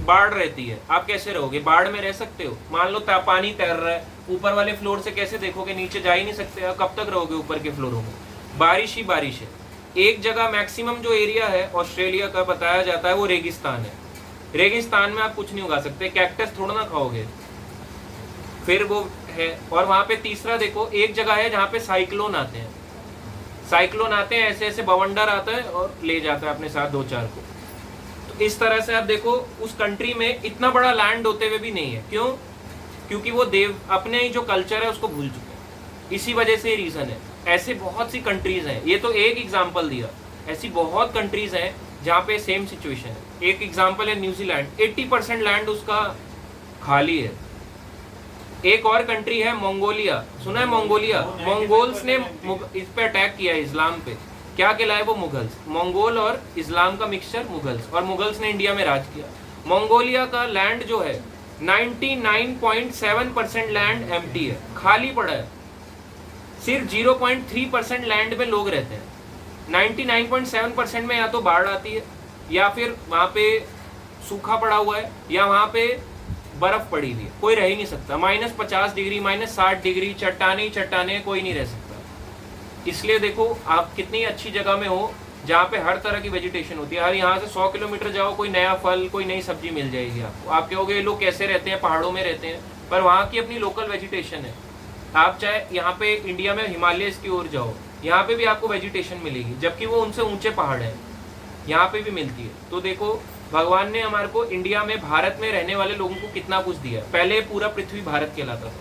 बाढ़ रहती है। आप कैसे रहोगे? बाढ़ में रह सकते हो? मान लो पानी तैर रहा है, ऊपर वाले फ्लोर से कैसे देखोगे? नीचे जा ही नहीं सकते। आप कब तक रहोगे ऊपर के फ्लोरों में? बारिश ही बारिश है। एक जगह मैक्सिमम जो एरिया है ऑस्ट्रेलिया का बताया जाता है वो रेगिस्तान है। रेगिस्तान में आप कुछ नहीं उगा सकते, कैक्टस थोड़ा ना खाओगे, फिर वो है। और वहां पे तीसरा देखो, एक जगह है जहाँ पे साइक्लोन आते हैं, साइक्लोन आते हैं, ऐसे ऐसे बवंडर आता है और ले जाता है अपने साथ 2-4 को। तो इस तरह से आप देखो उस कंट्री में इतना बड़ा लैंड होते हुए भी नहीं है। क्यों? क्योंकि वो देव अपने ही जो कल्चर है उसको भूल चुके हैं। इसी वजह से रीजन है। ऐसे बहुत सी कंट्रीज हैं, ये तो एक एग्जांपल दिया, ऐसी बहुत कंट्रीज हैं जहाँ पे सेम सिचुएशन है। एक एग्जांपल है न्यूजीलैंड, 80% लैंड उसका खाली है। एक और कंट्री है मंगोलिया, सुना है मंगोलिया? मंगोल्स ने इस पे अटैक किया इस्लाम पे। क्या कहलाए वो? मुगल्स। मंगोल और इस्लाम का मिक्सचर मुगल्स, और मुगल्स ने इंडिया में राज किया। मंगोलिया का लैंड जो है 99.7% लैंड एम्प्टी है, खाली पड़ा है। सिर्फ 0.3% लैंड में लोग रहते हैं। 99.7% में या तो बाढ़ आती है, या फिर वहाँ पे सूखा पड़ा हुआ है, या वहाँ पे बर्फ पड़ी हुई है, कोई रह ही नहीं सकता। -50 डिग्री, -60 डिग्री, चट्टाने चट्टाने, कोई नहीं रह सकता। इसलिए देखो आप कितनी अच्छी जगह में हो जहाँ पे हर तरह की वेजिटेशन होती है। हर यहाँ से 100 किलोमीटर जाओ, कोई नया फल, कोई नई सब्जी मिल जाएगी आपको। आप कहोगे ये लोग कैसे रहते हैं, पहाड़ों में रहते हैं, पर वहाँ की अपनी लोकल वेजिटेशन है। आप चाहे यहाँ पे इंडिया में हिमालयस की ओर जाओ, यहाँ पे भी आपको वेजिटेशन मिलेगी, जबकि वो उनसे ऊंचे पहाड़ हैं, यहाँ पे भी मिलती है। तो देखो भगवान ने हमारे को इंडिया में, भारत में रहने वाले लोगों को कितना कुछ दिया। पहले पूरा पृथ्वी भारत कहलाता था।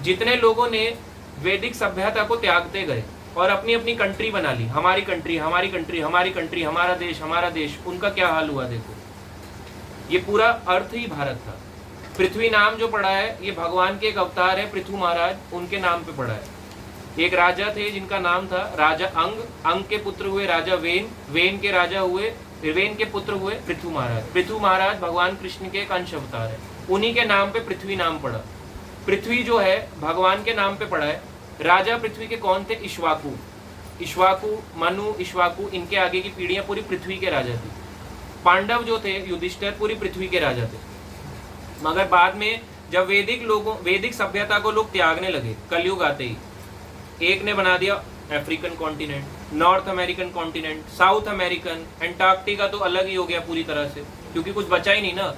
जितने लोगों ने वैदिक सभ्यता को त्यागते गए और अपनी अपनी कंट्री बना ली, हमारी कंट्री, हमारी कंट्री, हमारी कंट्री, हमारा देश, हमारा देश, उनका क्या हाल हुआ देखो। ये पूरा अर्थ ही भारत था। पृथ्वी नाम जो पड़ा है, ये भगवान के एक अवतार है, पृथु महाराज, उनके नाम पे पड़ा है। एक राजा थे जिनका नाम था राजा अंग, अंग के पुत्र हुए राजा वेन, वेन के राजा हुए, वेन के पुत्र हुए पृथु महाराज। पृथु महाराज भगवान कृष्ण के एक अंश अवतार है, उन्हीं के नाम पे पृथ्वी नाम पड़ा। पृथ्वी जो है भगवान के नाम पे पड़ा है। राजा पृथ्वी के कौन थे? इक्ष्वाकु, इक्ष्वाकु, मनु, इक्ष्वाकु, इनके आगे की पीढ़ियां पूरी पृथ्वी के राजा थी। पांडव जो थे, युधिष्ठिर, पूरी पृथ्वी के राजा थे। मगर बाद में जब वैदिक सभ्यता को लोग त्यागने लगे, कलयुग आते ही, एक ने बना दिया African continent, north American continent, south American, Antarctica तो अलग ही हो गया पूरी तरह से, क्योंकि कुछ बचा ही नहीं ना।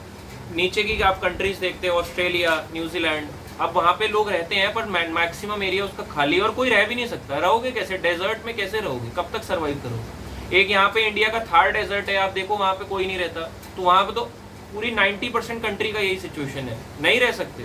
नीचे की आप कंट्रीज देखते हैं, ऑस्ट्रेलिया, न्यूजीलैंड, अब वहाँ पे लोग रहते हैं पर मैक्सिमम एरिया उसका खाली, और कोई रह भी नहीं सकता। रहोगे कैसे? डेजर्ट में कैसे रहोगे? कब तक सर्वाइव करोगे? एक यहाँ पे इंडिया का थार डेजर्ट है, आप देखो वहाँ पे कोई नहीं रहता, तो वहाँ पे तो पूरी 90% कंट्री का यही सिचुएशन है, नहीं रह सकते।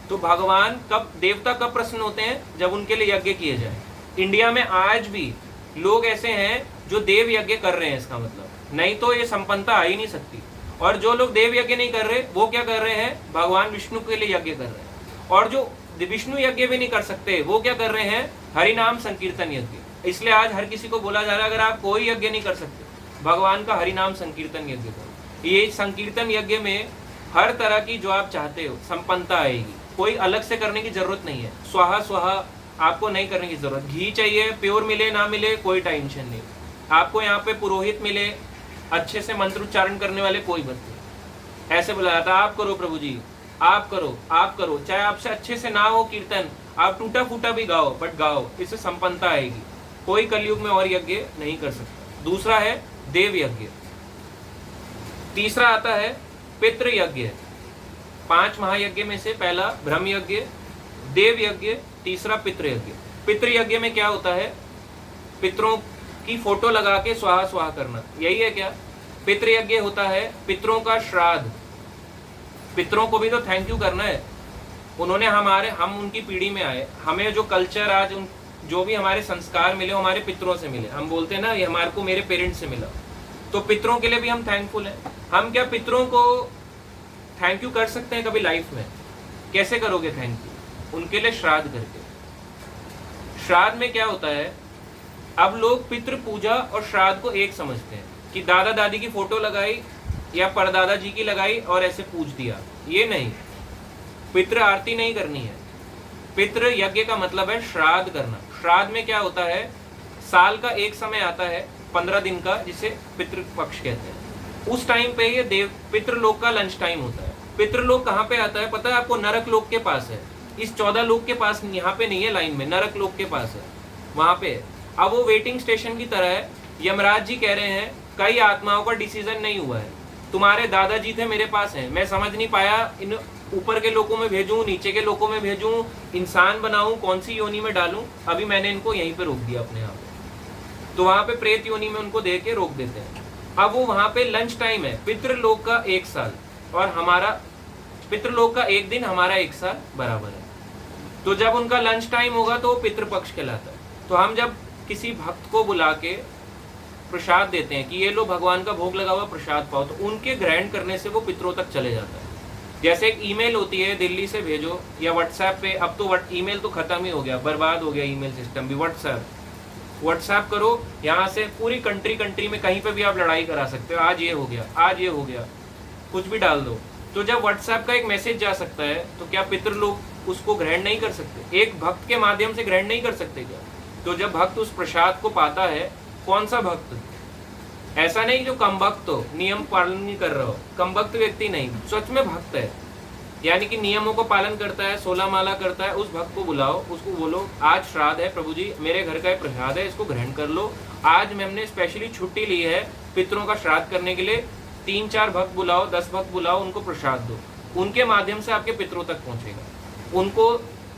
तो भगवान कब, देवता कब प्रसन्न होते हैं? जब उनके लिए यज्ञ किए जाए। इंडिया में आज भी लोग ऐसे हैं जो देव यज्ञ कर रहे हैं, इसका मतलब, नहीं तो ये संपन्नता आ ही नहीं सकती। और जो लोग देव यज्ञ नहीं कर रहे, वो क्या कर रहे हैं? भगवान विष्णु के लिए यज्ञ कर रहे हैं। और जो विष्णु यज्ञ भी नहीं कर सकते, वो क्या कर रहे हैं? हरिनाम संकीर्तन यज्ञ। इसलिए आज हर किसी को बोला जा रहा है, अगर आप कोई यज्ञ नहीं कर सकते, भगवान का हरिनाम संकीर्तन यज्ञ करो। ये संकीर्तन यज्ञ में हर तरह की जो आप चाहते हो संपन्नता आएगी, कोई अलग से करने की जरूरत नहीं है। स्वाहा स्वाहा आपको नहीं करने की जरूरत। घी चाहिए, प्योर मिले ना मिले कोई टेंशन नहीं। आपको यहाँ पे पुरोहित मिले, अच्छे से मंत्र उच्चारण करने वाले, कोई बात नहीं। ऐसे बुलाया था, आप करो प्रभु जी, आप करो, आप करो, चाहे आपसे अच्छे से ना हो कीर्तन, आप टूटा फूटा भी गाओ, बट गाओ, इससे संपन्नता आएगी। कोई कलयुग में और यज्ञ नहीं कर सकता। दूसरा है देव यज्ञ। तीसरा आता है पितृ यज्ञ। 5 महायज्ञ में से पहला ब्रह्म यज्ञ, देव यज्ञ, तीसरा पितृ यज्ञ। पितृ यज्ञ में क्या होता है? पितरों की फोटो लगा के स्वाहा स्वाहा करना, यही है क्या? पितृ यज्ञ होता है पितरों का श्राद्ध। पितरों को भी तो थैंक यू करना है, उन्होंने हम उनकी पीढ़ी में आए, हमें जो कल्चर आज जो भी हमारे संस्कार मिले हमारे पितरों से मिले। हम बोलते हैं ना ये हमारे को मेरे पेरेंट्स से मिला, तो पितरों के लिए भी हम थैंकफुल हैं। हम क्या पितरों को थैंक यू कर सकते हैं कभी लाइफ में? कैसे करोगे थैंक यू? उनके लिए श्राद्ध करके। श्राद्ध में क्या होता है, अब लोग पितृ पूजा और श्राद्ध को एक समझते हैं कि दादा दादी की फोटो लगाई या परदादा जी की लगाई और ऐसे पूज दिया। ये नहीं, पितृ आरती नहीं करनी है। पितृ यज्ञ का मतलब है श्राद्ध करना। श्राद्ध में क्या होता है, साल का एक समय आता है 15 दिन का, जिसे पितृ पक्ष कहते हैं। उस टाइम पे ये पितृलोक का लंच टाइम होता है। पितृलोक कहाँ पे आता है पता है आपको? नरक लोक के पास है। इस 14 लोक के पास, यहाँ पे नहीं है लाइन में, नरक लोक के पास है, वहां पे है। अब वो वेटिंग स्टेशन की तरह है। यमराज जी कह रहे हैं कई आत्माओं का डिसीजन नहीं हुआ है, तुम्हारे दादाजी थे मेरे पास हैं, मैं समझ नहीं पाया इन ऊपर के लोगों में भेजूं, नीचे के लोगों में भेजूं, इंसान बनाऊं, कौन सी योनि में डालूं, अभी मैंने इनको यहीं पे रोक दिया अपने यहाँ पे। तो वहां पे प्रेत योनि में उनको दे के रोक देते हैं। अब वो वहां पे लंच टाइम है। पितृलोक का 1 साल और हमारा पितृलोक का 1 दिन, हमारा 1 साल बराबर है। तो जब उनका लंच टाइम होगा तो पितृपक्ष कहलाता है। तो हम जब किसी भक्त को बुला के प्रसाद देते हैं कि ये लो भगवान का भोग लगा हुआ प्रसाद पाओ, तो उनके ग्रहण करने से वो पितरों तक चले जाता है। जैसे एक ईमेल होती है, दिल्ली से भेजो या व्हाट्सएप पे, अब तो ईमेल तो खत्म ही हो गया, बर्बाद हो गया ईमेल सिस्टम भी। व्हाट्सएप करो, यहाँ से पूरी कंट्री में कहीं पे भी आप लड़ाई करा सकते हो। आज ये हो गया, आज ये हो गया, कुछ भी डाल दो। तो जब व्हाट्सएप का एक मैसेज जा सकता है तो क्या पितृ लोग उसको ग्रहण नहीं कर सकते? एक भक्त के माध्यम से ग्रहण नहीं कर सकते क्या? तो जब भक्त उस प्रसाद को पाता है, कौन सा भक्त? ऐसा नहीं जो कम भक्त हो, नियम पालन नहीं कर रहा हो, कम भक्त व्यक्ति नहीं, सच में भक्त है, यानी कि नियमों को पालन करता है, 16 माला करता है, उस भक्त को बुलाओ, उसको बोलो आज श्राद्ध है प्रभु जी, मेरे घर का प्रसाद है, इसको ग्रहण कर लो। आज हमने स्पेशली छुट्टी ली है पितरों का श्राद्ध करने के लिए, 3-4 भक्त बुलाओ, 10 भक्त बुलाओ, उनको प्रसाद दो। उनके माध्यम से आपके पितरों तक पहुंचेगा। उनको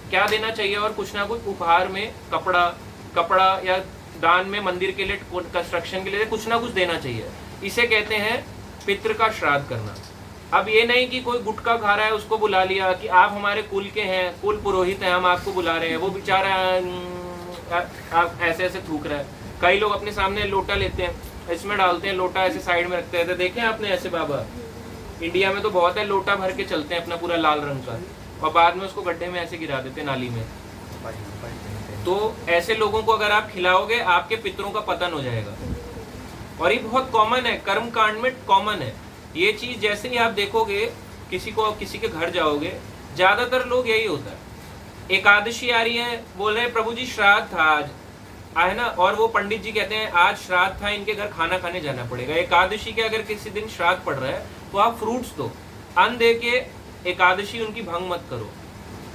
क्या देना चाहिए? और कुछ ना कुछ उपहार में कपड़ा या दान में मंदिर के लिए, कंस्ट्रक्शन के लिए कुछ ना कुछ देना चाहिए। इसे कहते हैं पितृ का श्राद्ध करना। अब ये नहीं कि कोई गुटखा खा रहा है उसको बुला लिया कि आप हमारे कुल के हैं, कुल पुरोहित हैं, हम आपको बुला रहे हैं, वो बेचारा आप ऐसे ऐसे थूक रहा है। कई लोग अपने सामने लोटा लेते हैं, इसमें डालते हैं, लोटा ऐसे साइड में रखते हैं। तो देखें आपने ऐसे बाबा, इंडिया में तो बहुत है, लोटा भर के चलते हैं अपना पूरा लाल रंग का, और बाद में उसको गड्ढे में ऐसे गिरा देते हैं, नाली में। तो ऐसे लोगों को अगर आप खिलाओगे, आपके पितरों का पतन हो जाएगा। और ये बहुत कॉमन है, कर्म कांड में कॉमन है ये चीज। जैसे ही आप देखोगे, किसी के घर जाओगे, ज्यादातर लोग यही होता है। एकादशी आ रही है, बोल रहे हैं प्रभु जी श्राद्ध था आज, है ना, और वो पंडित जी कहते हैं आज श्राद्ध था, इनके घर खाना खाने जाना पड़ेगा। एकादशी के अगर किसी दिन श्राद्ध पड़ रहा है तो आप फ्रूट्स दो, अन्न दे के एकादशी उनकी भंग मत करो।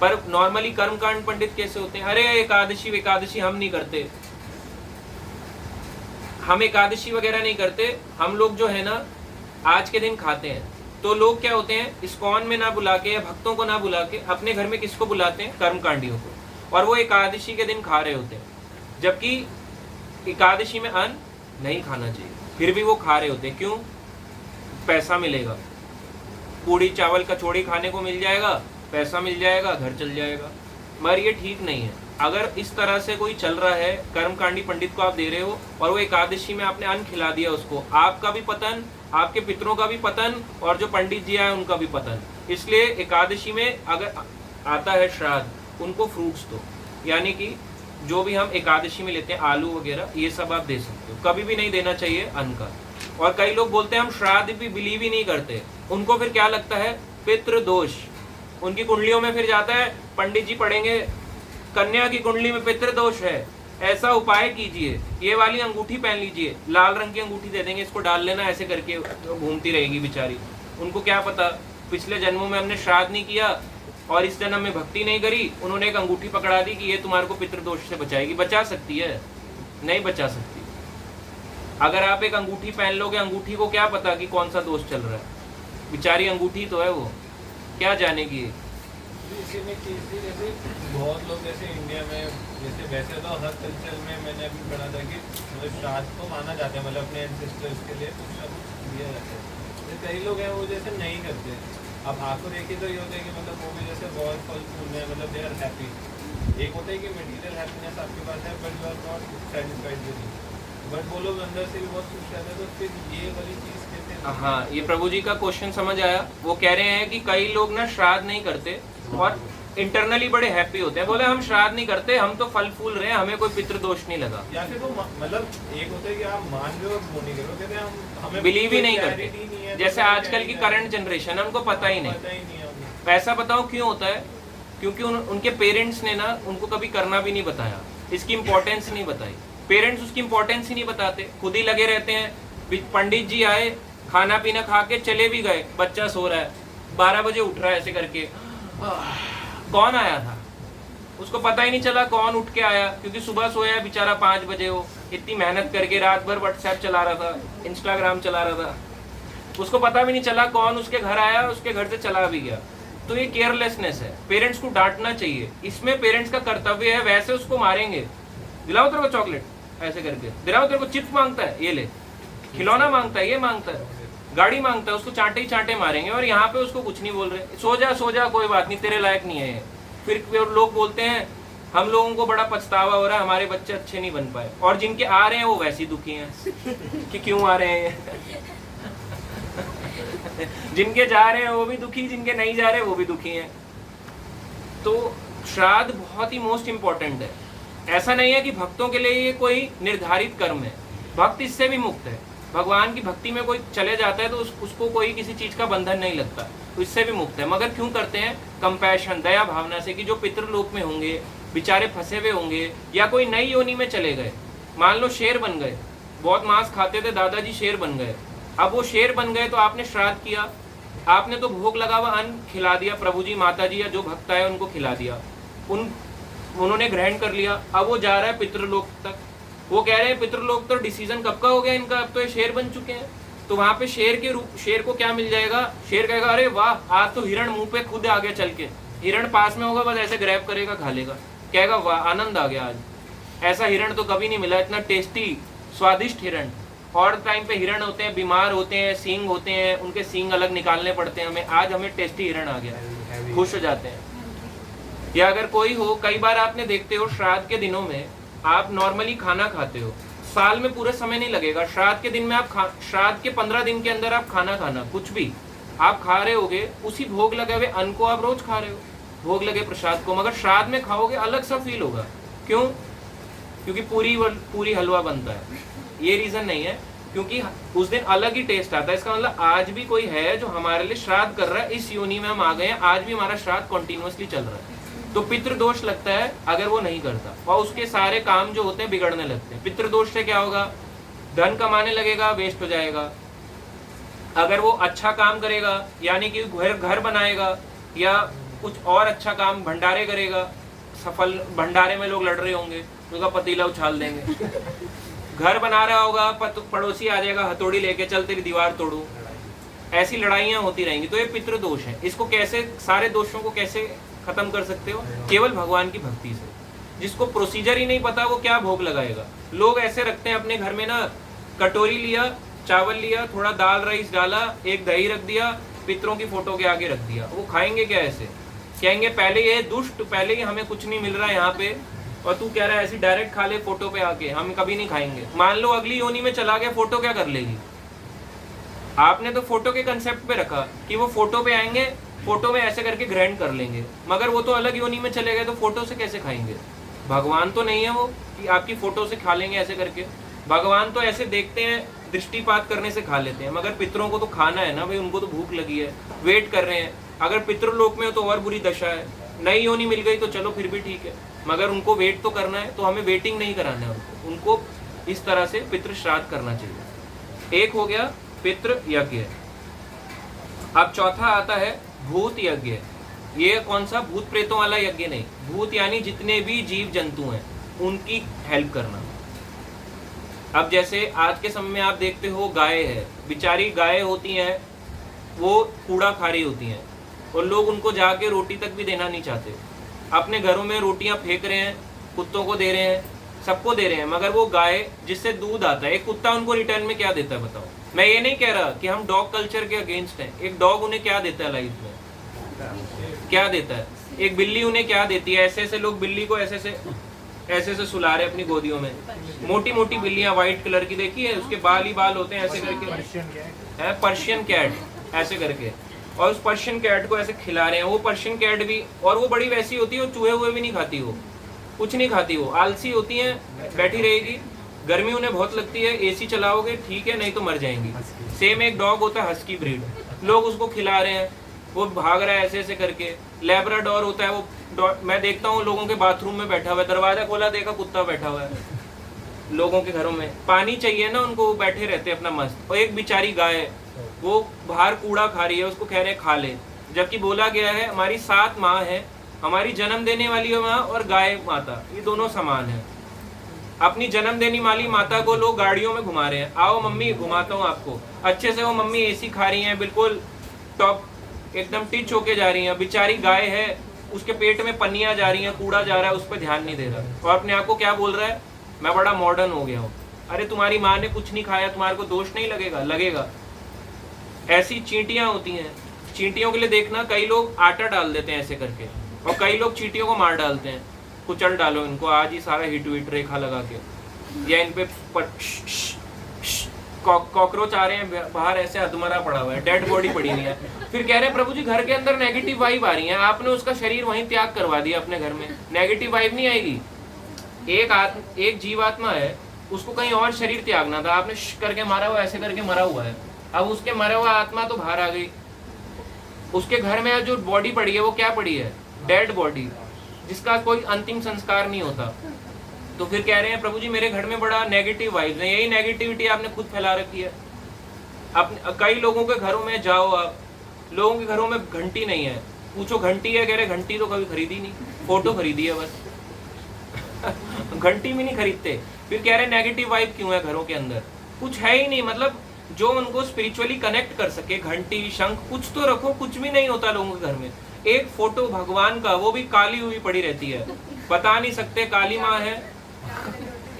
पर नॉर्मली कर्मकांड पंडित कैसे होते हैं? अरे एकादशी हम नहीं करते, हम एकादशी वगैरह नहीं करते, हम लोग जो है ना आज के दिन खाते हैं। तो लोग क्या होते हैं, इस्कॉन में ना बुला के या भक्तों को ना बुला के अपने घर में किसको बुलाते हैं? कर्मकांडियों को। और वो एकादशी के दिन खा रहे होते हैं, जबकि एकादशी में अन्न नहीं खाना चाहिए, फिर भी वो खा रहे होते हैं। क्यों? पैसा मिलेगा, पूड़ी चावल कचौड़ी खाने को मिल जाएगा, पैसा मिल जाएगा, घर चल जाएगा। मगर ये ठीक नहीं है। अगर इस तरह से कोई चल रहा है, कर्मकांडी पंडित को आप दे रहे हो और वो एकादशी में आपने अन्न खिला दिया उसको, आपका भी पतन, आपके पितरों का भी पतन, और जो पंडित जी आए उनका भी पतन। इसलिए एकादशी में अगर आता है श्राद्ध, उनको फ्रूट्स दो, यानी कि जो भी हम एकादशी में लेते हैं, आलू वगैरह, ये सब आप दे सकते हो। कभी भी नहीं देना चाहिए अन्न का। और कई लोग बोलते हैं हम श्राद्ध भी बिलीव ही नहीं करते, उनको फिर क्या लगता है? पितृ दोष। उनकी कुंडलियों में फिर जाता है, पंडित जी पढ़ेंगे कन्या की कुंडली में पितृ दोष है, ऐसा उपाय कीजिए, ये वाली अंगूठी पहन लीजिए, लाल रंग की अंगूठी दे देंगे, इसको डाल लेना, ऐसे करके घूमती रहेगी बेचारी। उनको क्या पता पिछले जन्मों में हमने श्राद्ध नहीं किया, और इस जन्म में भक्ति नहीं करी, उन्होंने एक अंगूठी पकड़ा दी कि ये तुम्हारे को पितृदोष से बचाएगी। बचा सकती है? नहीं बचा सकती। अगर आप एक अंगूठी पहन लोगे, अंगूठी को क्या पता कि कौन सा दोष चल रहा है? बेचारी अंगूठी तो है, वो क्या जानेगी। इसी में चीज़ थी, जैसे बहुत लोग जैसे इंडिया में, जैसे वैसे तो हर कल्चर में मैंने अभी पढ़ा था कि मतलब श्राद्ध को माना जाता है, मतलब अपने एंसेस्टर्स के लिए कुछ ना कुछ दिया जाता है। जैसे कई लोग हैं वो जैसे नहीं करते। अब आपको देखिए तो ये होता है कि मतलब वो भी जैसे बहुत फल फूल है, मतलब दे आर हैप्पी। एक होता है कि मटीरियल हैप्पीनेस आपके पास है but you are not satisfied with it, but वो लोग अंदर से भी बहुत खुश रहते हैं। तो फिर ये वाली चीज़ कहते हैं। हाँ, ये प्रभु जी का क्वेश्चन समझ आया। वो कह रहे हैं कि कई लोग ना श्राद्ध नहीं करते और इंटरनली बड़े हैप्पी होते हैं, बोले हम श्राद्ध नहीं करते, हम तो फल फूल रहे हैं, हमें कोई पितृदोष नहीं लगा। या फिर वो मतलब एक होता है कि आप मान रहे हो वो नहीं करो, कहते हैं हम हमें बिलीव ही नहीं clarity करते। नहीं है, तो जैसे हमें आजकल की clarity करंट जनरेशन है, उनको पता ही नहीं। पता ही नहीं है हमें। पैसा बताओ क्यों होता है? क्योंकि उनके पेरेंट्स ने ना उनको कभी करना भी नहीं बताया, इसकी इंपॉर्टेंस नहीं बताई। पेरेंट्स उसकी इंपॉर्टेंस ही नहीं बताते, खुद ही लगे रहते हैं। पंडित जी आए, खाना पीना खा के चले भी गए, बच्चा सो रहा है, 12 बजे उठ रहा है ऐसे करके, कौन आया था उसको पता ही नहीं चला कौन उठ के आया, क्योंकि सुबह सोया बेचारा 5 बजे, हो इतनी मेहनत करके रात भर व्हाट्सएप चला रहा था, इंस्टाग्राम चला रहा था, उसको पता भी नहीं चला कौन उसके घर आया, उसके घर से चला भी गया। तो ये केयरलेसनेस है। पेरेंट्स को डांटना चाहिए, इसमें पेरेंट्स का कर्तव्य है। वैसे उसको मारेंगे, दिलाओ तेरे को चॉकलेट ऐसे करके, दिलाओ तेरे को चिप्स मांगता है ये ले, खिलौना मांगता है ये मांगता है, गाड़ी मांगता है, उसको चांटे ही चांटे मारेंगे। और यहाँ पे उसको कुछ नहीं बोल रहे, सो जा कोई बात नहीं, तेरे लायक नहीं है ये। फिर लोग बोलते हैं हम लोगों को बड़ा पछतावा हो रहा है, हमारे बच्चे अच्छे नहीं बन पाए। और जिनके आ रहे हैं वो वैसे ही दुखी हैं कि क्यों आ रहे हैं जिनके जा रहे हैं वो भी दुखी, जिनके नहीं जा रहे वो भी दुखी हैं। तो श्राद्ध बहुत ही मोस्ट इंपॉर्टेंट है। ऐसा नहीं है कि भक्तों के लिए ये कोई निर्धारित कर्म है, भक्त इससे भी मुक्त है। भगवान की भक्ति में कोई चले जाता है तो उसको कोई किसी चीज का बंधन नहीं लगता, तो इससे भी मुक्त है। मगर क्यों करते हैं? कंपैशन, दया भावना से, कि जो पितृलोक में होंगे बेचारे फंसे हुए होंगे, या कोई नई योनि में चले गए, मान लो शेर बन गए, बहुत मांस खाते थे दादाजी, शेर बन गए। अब वो शेर बन गए तो आपने श्राद्ध किया, आपने तो भोग लगा हुआ अन्न खिला दिया, प्रभु जी माता जी या जो भक्त आए उनको खिला दिया, उन्होंने ग्रहण कर लिया। अब वो जा रहा है पितृलोक तक, वो कह रहे हैं पितृलोक तो डिसीजन कब का हो गया इनका, अब तो ये शेर बन चुके हैं। तो वहां पे शेर को क्या मिल जाएगा? शेर कहेगा अरे वाह, आज तो हिरण मुंह पे खुद आ गया चल के, हिरण पास में होगा बस ऐसे ग्रैब करेगा, खा लेगा, कहेगा वाह आनंद आ गया आज। ऐसा हिरण तो कभी नहीं मिला, इतना टेस्टी स्वादिष्ट हिरण। और टाइम पे हिरण होते हैं, बीमार होते हैं, सींग होते हैं, उनके सींग अलग निकालने पड़ते हैं हमें, आज हमें टेस्टी हिरण आ गया, खुश हो जाते हैं। या अगर कोई हो, कई बार आपने देखते हो श्राद्ध के दिनों में आप नॉर्मली खाना खाते हो, साल में पूरे समय नहीं लगेगा, श्राद्ध के दिन में आप श्राद्ध के 15 दिन के अंदर आप खाना कुछ भी आप खा रहे होगे, उसी भोग लगे हुए अन्न को आप रोज खा रहे हो, भोग लगे प्रसाद को। मगर श्राद्ध में खाओगे अलग सा फील होगा। क्यों? क्योंकि पूरी हलवा बनता है। ये रीजन नहीं है, क्योंकि उस दिन अलग ही टेस्ट आता है। इसका मतलब आज भी कोई है जो हमारे लिए श्राद्ध कर रहा है, इस योनि में हम आ गए हैं, आज भी हमारा श्राद्ध कंटिन्यूअसली चल रहा है। तो पितृदोष लगता है अगर वो नहीं करता, और उसके सारे काम जो होते हैं बिगड़ने लगते हैं। पितृदोष से क्या होगा? धन कमाने लगेगा, वेस्ट हो जाएगा। अगर वो अच्छा काम करेगा, यानी कि घर बनाएगा या कुछ और अच्छा काम, भंडारे करेगा, सफल भंडारे में लोग लड़ रहे होंगे, उसका पतीला उछाल देंगे। घर बना रहा होगा, पड़ोसी आ जाएगा हथौड़ी लेके, चल तेरी दीवार तोड़ू, ऐसी लड़ाइयाँ होती रहेंगी। तो ये पितृदोष है। इसको कैसे, सारे दोषों को कैसे खत्म कर सकते हो? केवल भगवान की भक्ति से। जिसको प्रोसीजर ही नहीं पता वो क्या भोग लगाएगा। लोग ऐसे रखते हैं अपने घर में ना, कटोरी लिया, चावल लिया, थोड़ा दाल राइस डाला, एक दही रख दिया, पितरों की फोटो के आगे रख दिया। वो खाएंगे क्या ऐसे? कहेंगे पहले ये दुष्ट, पहले ही हमें कुछ नहीं मिल रहा है यहाँ पे, और तू कह रहा है ऐसे डायरेक्ट खा ले फोटो पे आके, हम कभी नहीं खाएंगे। मान लो अगली योनि में चला गया, फोटो क्या कर लेगी? आपने तो फोटो के कंसेप्ट पे रखा कि वो फोटो पे आएंगे, फोटो में ऐसे करके ग्रहण कर लेंगे, मगर वो तो अलग योनि में चले गए, तो फोटो से कैसे खाएंगे? भगवान तो नहीं है वो कि आपकी फोटो से खा लेंगे ऐसे करके। भगवान तो ऐसे देखते हैं, दृष्टिपात करने से खा लेते हैं। मगर पितरों को तो खाना है ना भाई, उनको तो भूख लगी है, वेट कर रहे हैं। अगर पितृलोक में हो तो और बुरी दशा है, नई योनि मिल गई तो चलो फिर भी ठीक है, मगर उनको वेट तो करना है। तो हमें वेटिंग नहीं कराना है उनको इस तरह से पितृ श्राद्ध करना चाहिए। एक हो गया पितृ यज्ञ। अब चौथा आता है भूत यज्ञ। ये कौन सा भूत प्रेतों वाला यज्ञ नहीं, भूत यानी जितने भी जीव जंतु हैं उनकी हेल्प करना। अब जैसे आज के समय में आप देखते हो गाय है, बेचारी गाय होती हैं, वो कूड़ा खा रही होती हैं और लोग उनको जाके रोटी तक भी देना नहीं चाहते। अपने घरों में रोटियां फेंक रहे हैं, कुत्तों को दे रहे हैं, सबको दे रहे हैं, मगर वो गाय जिससे दूध आता है, एक कुत्ता उनको रिटर्न में क्या देता है बताओ। मैं ये नहीं कह रहा कि हम डॉग कल्चर के अगेंस्ट हैं, एक डॉग उन्हें क्या देता है लाइफ में, क्या देता है। एक बिल्ली उन्हें क्या देती है, ऐसे ऐसे लोग बिल्ली को ऐसे से सुला रहे अपनी गोदियों में, मोटी मोटी बिल्लियां व्हाइट कलर की, देखी है, उसके बाल ही बाल होते हैं ऐसे करके, है पर्शियन कैट ऐसे करके, और उस पर्शियन कैट को ऐसे खिला रहे हैं। वो पर्शियन कैट भी, और वो बड़ी वैसी होती है, वो चूहे हुए भी नहीं खाती, वो कुछ नहीं खाती, वो आलसी होती है, बैठी रहेगी, गर्मी उन्हें बहुत लगती है, एसी चलाओगे ठीक है, नहीं तो मर जाएंगी। सेम एक डॉग होता है हस्की ब्रीड, लोग उसको खिला रहे हैं, वो भाग रहा है ऐसे ऐसे करके। लैब्राडोर होता है, वो मैं देखता हूँ लोगों के बाथरूम में बैठा हुआ है, दरवाजा खोला देखा कुत्ता बैठा हुआ है लोगों के घरों में, पानी चाहिए ना उनको, वो बैठे रहते हैं अपना मस्त। और एक बेचारी गाय, वो बाहर कूड़ा खा रही है, उसको कह रहे हैं खा ले, जबकि बोला गया है हमारी 7 माँ है, हमारी जन्म देने वाली माँ और गाय माता, ये दोनों समान है। अपनी जन्म देने वाली माता को लोग गाड़ियों में घुमा रहे हैं, आओ मम्मी घुमाता हूँ आपको, अच्छे से वो मम्मी एसी खा रही हैं, बिल्कुल टॉप एकदम टिच होके जा रही हैं। बेचारी गाय है, उसके पेट में पन्नियां जा रही हैं, कूड़ा जा रहा है, उस पर ध्यान नहीं दे रहा, और अपने आप को क्या बोल रहा है, मैं बड़ा मॉडर्न हो गया हूँ। अरे तुम्हारी माँ ने कुछ नहीं खाया, तुम्हारे को दोष नहीं लगेगा? लगेगा। ऐसी चींटियां होती हैं, चींटियों के लिए देखना, कई लोग आटा डाल देते हैं ऐसे करके, और कई लोग चींटियों को मार डालते हैं, कुचल डालो इनको आज ही सारा हिट विट रेखा लगा के, या इन पे कॉकरोच आ रहे हैं बाहर, ऐसे अधमरा पड़ा हुआ है, डेड बॉडी पड़ी हुई है। फिर कह रहे हैं प्रभु जी घर के अंदर नेगेटिव वाइब आ रही है, आपने उसका शरीर वहीं त्याग करवा दिया अपने घर में, नेगेटिव वाइब नहीं आएगी। एक जीवात्मा है, उसको कहीं और शरीर त्यागना था, आपने करके मारा हुआ, ऐसे करके मरा हुआ है, अब उसके मरा हुआ आत्मा तो बाहर आ गई। उसके घर में जो बॉडी पड़ी है वो क्या पड़ी है? डेड बॉडी, जिसका कोई अंतिम संस्कार नहीं होता। तो फिर कह रहे हैं प्रभु जी मेरे घर में बड़ा नेगेटिव वाइब्स है, यही नेगेटिविटी आपने खुद फैला रखी है। अपने कई लोगों के घरों में जाओ आप, लोगों के घरों में घंटी नहीं है, पूछो घंटी है, कह रहे घंटी तो कभी खरीदी नहीं, फोटो खरीदी है बस घंटी भी नहीं खरीदते। फिर कह रहे नेगेटिव वाइब क्यों है घरों के अंदर? कुछ है ही नहीं, मतलब जो उनको स्पिरिचुअली कनेक्ट कर सके, घंटी शंख कुछ तो रखो, कुछ भी नहीं होता लोगों के घर में। एक फोटो भगवान का, वो भी काली हुई पड़ी रहती है, बता नहीं सकते काली माँ है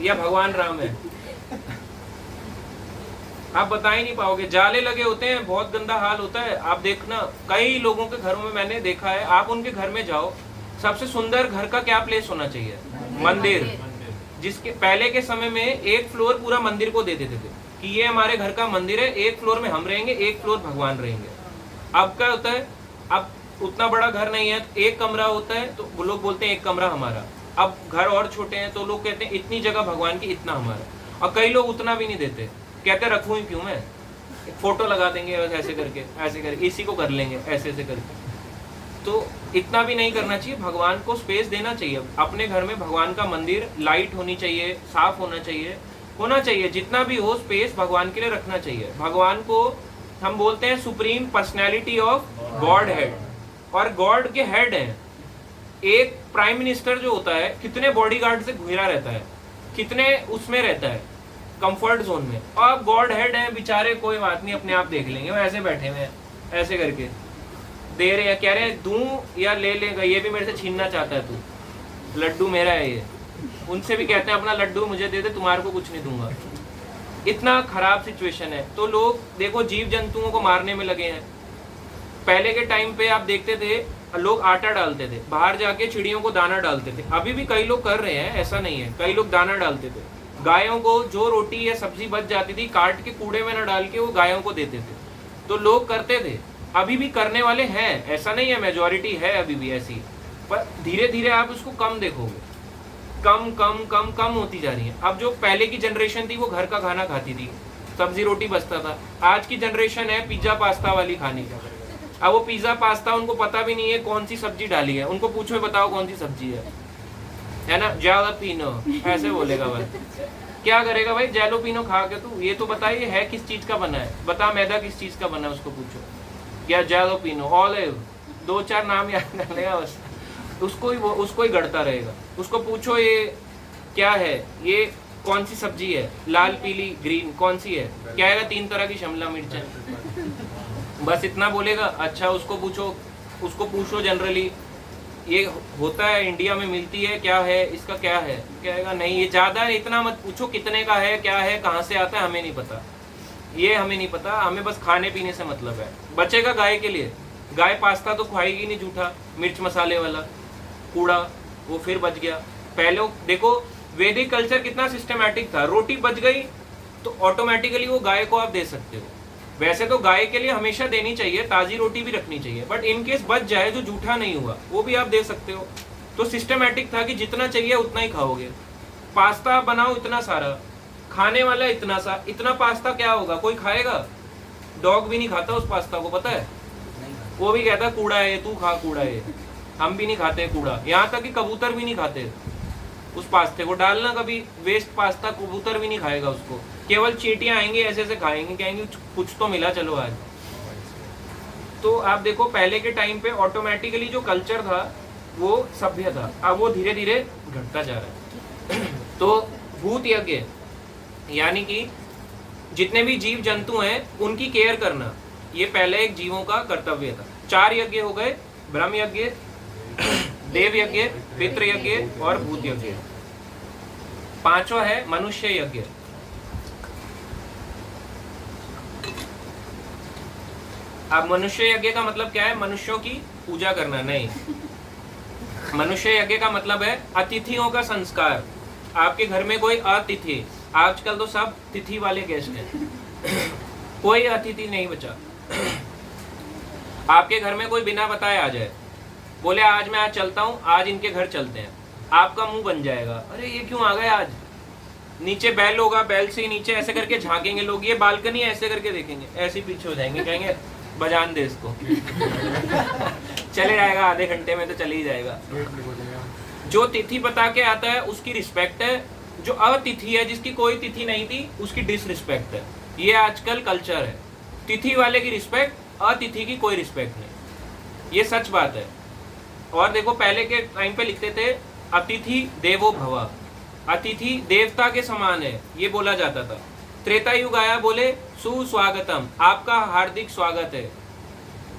या भगवान राम है, आप बता ही नहीं पाओगे। जाले लगे होते हैं, बहुत गंदा हाल होता है। आप देखना कई लोगों के घरों में मैंने देखा है, आप उनके घर में जाओ, सबसे सुंदर घर का क्या प्लेस होना चाहिए? मंदिर। जिसके पहले के समय में एक फ्लोर पूरा मंदिर को दे देते थे कि ये हमारे घर का मंदिर है, एक फ्लोर में हम रहेंगे, एक फ्लोर भगवान रहेंगे। अब क्या होता है, अब उतना बड़ा घर नहीं है, एक कमरा होता है तो वो लोग बोलते हैं एक कमरा हमारा। अब घर और छोटे हैं तो लोग कहते हैं इतनी जगह भगवान की, इतना हमारा। और कई लोग उतना भी नहीं देते, कहते रखूं ही क्यों मैं, फोटो लगा देंगे ऐसे करके इसी को कर लेंगे ऐसे करके। तो इतना भी नहीं करना चाहिए, भगवान को स्पेस देना चाहिए। अपने घर में भगवान का मंदिर, लाइट होनी चाहिए, साफ होना चाहिए, जितना भी हो स्पेस भगवान के लिए रखना चाहिए। भगवान को हम बोलते हैं supreme personality of God head, और गॉड के हेड हैं। एक प्राइम मिनिस्टर जो होता है कितने बॉडीगार्ड से घिरा रहता है, कितने उसमें रहता है कंफर्ट जोन में, और अब गॉड हेड हैं बेचारे, कोई बात नहीं अपने आप देख लेंगे, वो ऐसे बैठे हुए हैं ऐसे करके दे रहे हैं, कह रहे हैं दूं या ले लेगा, ये भी मेरे से छीनना चाहता है, तू लड्डू मेरा है ये। उनसे भी कहते हैं अपना लड्डू मुझे दे दे, तुम्हारे को कुछ नहीं दूंगा। इतना खराब सिचुएशन है। तो लोग देखो जीव जंतुओं को मारने में लगे हैं। पहले के टाइम पे आप देखते थे लोग आटा डालते थे, बाहर जाके चिड़ियों को दाना डालते थे, अभी भी कई लोग कर रहे हैं, ऐसा नहीं है, कई लोग दाना डालते थे। गायों को जो रोटी या सब्जी बच जाती थी काट के कूड़े में न डाल के वो गायों को देते थे, तो लोग करते थे, अभी भी करने वाले हैं, ऐसा नहीं है, मेजॉरिटी है अभी भी ऐसी, पर धीरे धीरे आप उसको कम देखोगे, कम कम कम कम होती जा रही है। अब जो पहले की जनरेशन थी वो घर का खाना खाती थी, सब्जी रोटी बचता था। आज की जनरेशन है पिज्जा पास्ता वाली खाने का। अब वो पिज्जा पास्ता उनको पता भी नहीं है कौन सी सब्जी डाली है, उनको पूछो बताओ कौन सी सब्जी है ना, जैलोपिनो ऐसे बोलेगा भाई। क्या करेगा भाई जैलोपिनो खा के? तू ये तो बताइए है किस चीज का बना है, बता मैदा किस चीज का बना है, उसको पूछो। क्या जैलोपिनो, ऑलिव, 2-4 नाम याद कर लेगा बस, उसको ही गढ़ता रहेगा। उसको पूछो ये क्या है, ये कौन सी सब्जी है, लाल पीली ग्रीन कौन सी है, क्या है, 3 तरह की शिमला मिर्च है, बस इतना बोलेगा। अच्छा उसको पूछो जनरली ये होता है इंडिया में मिलती है, क्या है इसका, क्या है, कहेगा नहीं ये ज्यादा है, इतना मत पूछो कितने का है, क्या है, कहाँ से आता है, हमें नहीं पता, ये हमें नहीं पता, हमें बस खाने पीने से मतलब है। बचेगा गाय के लिए, गाय पास्ता तो खाएगी नहीं जूठा मिर्च मसाले वाला कूड़ा, वो फिर बच गया। पहले देखो वैदिक कल्चर कितना सिस्टमैटिक था, रोटी बच गई तो ऑटोमेटिकली वो गाय को आप दे सकते हो। वैसे तो गाय के लिए हमेशा देनी चाहिए, ताजी रोटी भी रखनी चाहिए, बट इन केस बच जाए जो जूठा नहीं हुआ वो भी आप दे सकते हो। तो सिस्टमैटिक था कि जितना चाहिए उतना ही खाओगे। पास्ता बनाओ इतना सारा, खाने वाला इतना पास्ता क्या होगा, कोई खाएगा? डॉग भी नहीं खाता उस पास्ता को, पता है, वो भी कहता कूड़ा है, तू खा कूड़ा है। हम भी नहीं खाते कूड़ा, यहाँ तक कि कबूतर भी नहीं खाते उस पास्ते को। डालना कभी वेस्ट पास्ता, कबूतर भी नहीं खाएगा उसको, केवल चींटियां आएंगी ऐसे ऐसे खाएंगे, कहेंगे कुछ तो मिला चलो आज। तो आप देखो पहले के टाइम पे ऑटोमेटिकली जो कल्चर था वो सभ्य था, अब वो धीरे धीरे घटता जा रहा है। तो भूत यज्ञ यानी कि जितने भी जीव जंतु हैं उनकी केयर करना, ये पहले एक जीवों का कर्तव्य था। 4 यज्ञ हो गए, ब्रह्म यज्ञ, देव यज्ञ, पितृ यज्ञ और भूत यज्ञ। 5वां है मनुष्य यज्ञ। अब मनुष्य यज्ञ का मतलब क्या है? मनुष्यों की पूजा करना नहीं, मनुष्य यज्ञ का मतलब है अतिथियों का संस्कार। आपके घर में कोई अतिथि, आजकल तो सब तिथि वाले गेस्ट हैं, कोई अतिथि नहीं बचा। आपके घर में कोई बिना बताए आ जाए, बोले आज मैं चलता हूँ, आज इनके घर चलते हैं, आपका मुंह बन जाएगा, अरे ये क्यों आ गए आज। नीचे बैल होगा, बैल से नीचे ऐसे करके झांकेंगे लोग, ये बालकनी ऐसे करके देखेंगे, ऐसे पीछे हो जाएंगे, कहेंगे बजान दे इसको। चले जाएगा, आधे घंटे में तो चल ही जाएगा। जो तिथि बता के आता है उसकी रिस्पेक्ट है, जो अतिथि है जिसकी कोई तिथि नहीं थी उसकी डिसरिस्पेक्ट है। ये आजकल कल्चर है, तिथि वाले की रिस्पेक्ट, अतिथि की कोई रिस्पेक्ट नहीं, ये सच बात है। और देखो पहले के टाइम पे लिखते थे अतिथि देवो भव, अतिथि देवता के समान है, ये बोला जाता था। त्रेता युग आया, बोले सुस्वागतम, आपका हार्दिक स्वागत है।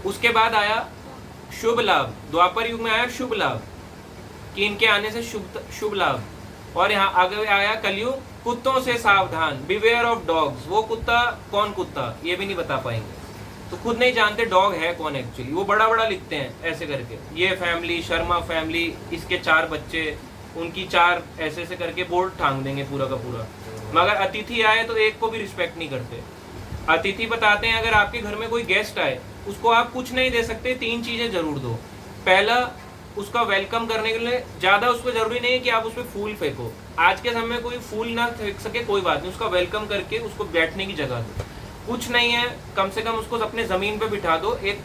उसके बाद आया शुभ लाभ, द्वापर युग में आया शुभ लाभ कि इनके आने से शुभ लाभ। और यहाँ आगे आया कलयुग, कुत्तों से सावधान, बिवेयर ऑफ डॉग्स। वो कुत्ता कौन कुत्ता ये भी नहीं बता पाएंगे, तो खुद नहीं जानते डॉग है कौन एक्चुअली, वो बड़ा बड़ा लिखते हैं ऐसे करके, ये फैमिली शर्मा फैमिली, इसके 4 बच्चे, उनकी 4 ऐसे ऐसे करके बोर्ड टांग देंगे पूरा का पूरा। मगर अतिथि आए तो एक को भी रिस्पेक्ट नहीं करते। अतिथि बताते हैं अगर आपके घर में कोई गेस्ट आए उसको आप कुछ नहीं दे सकते, 3 चीजें जरूर दो। पहला, उसका वेलकम करने के लिए ज्यादा उसको जरूरी नहीं है कि आप उस पर फूल फेंको, आज के समय में कोई फूल ना फेंक सके कोई बात नहीं, उसका वेलकम करके उसको बैठने की जगह दो। कुछ नहीं है, कम से कम उसको अपने जमीन पे बिठा दो, एक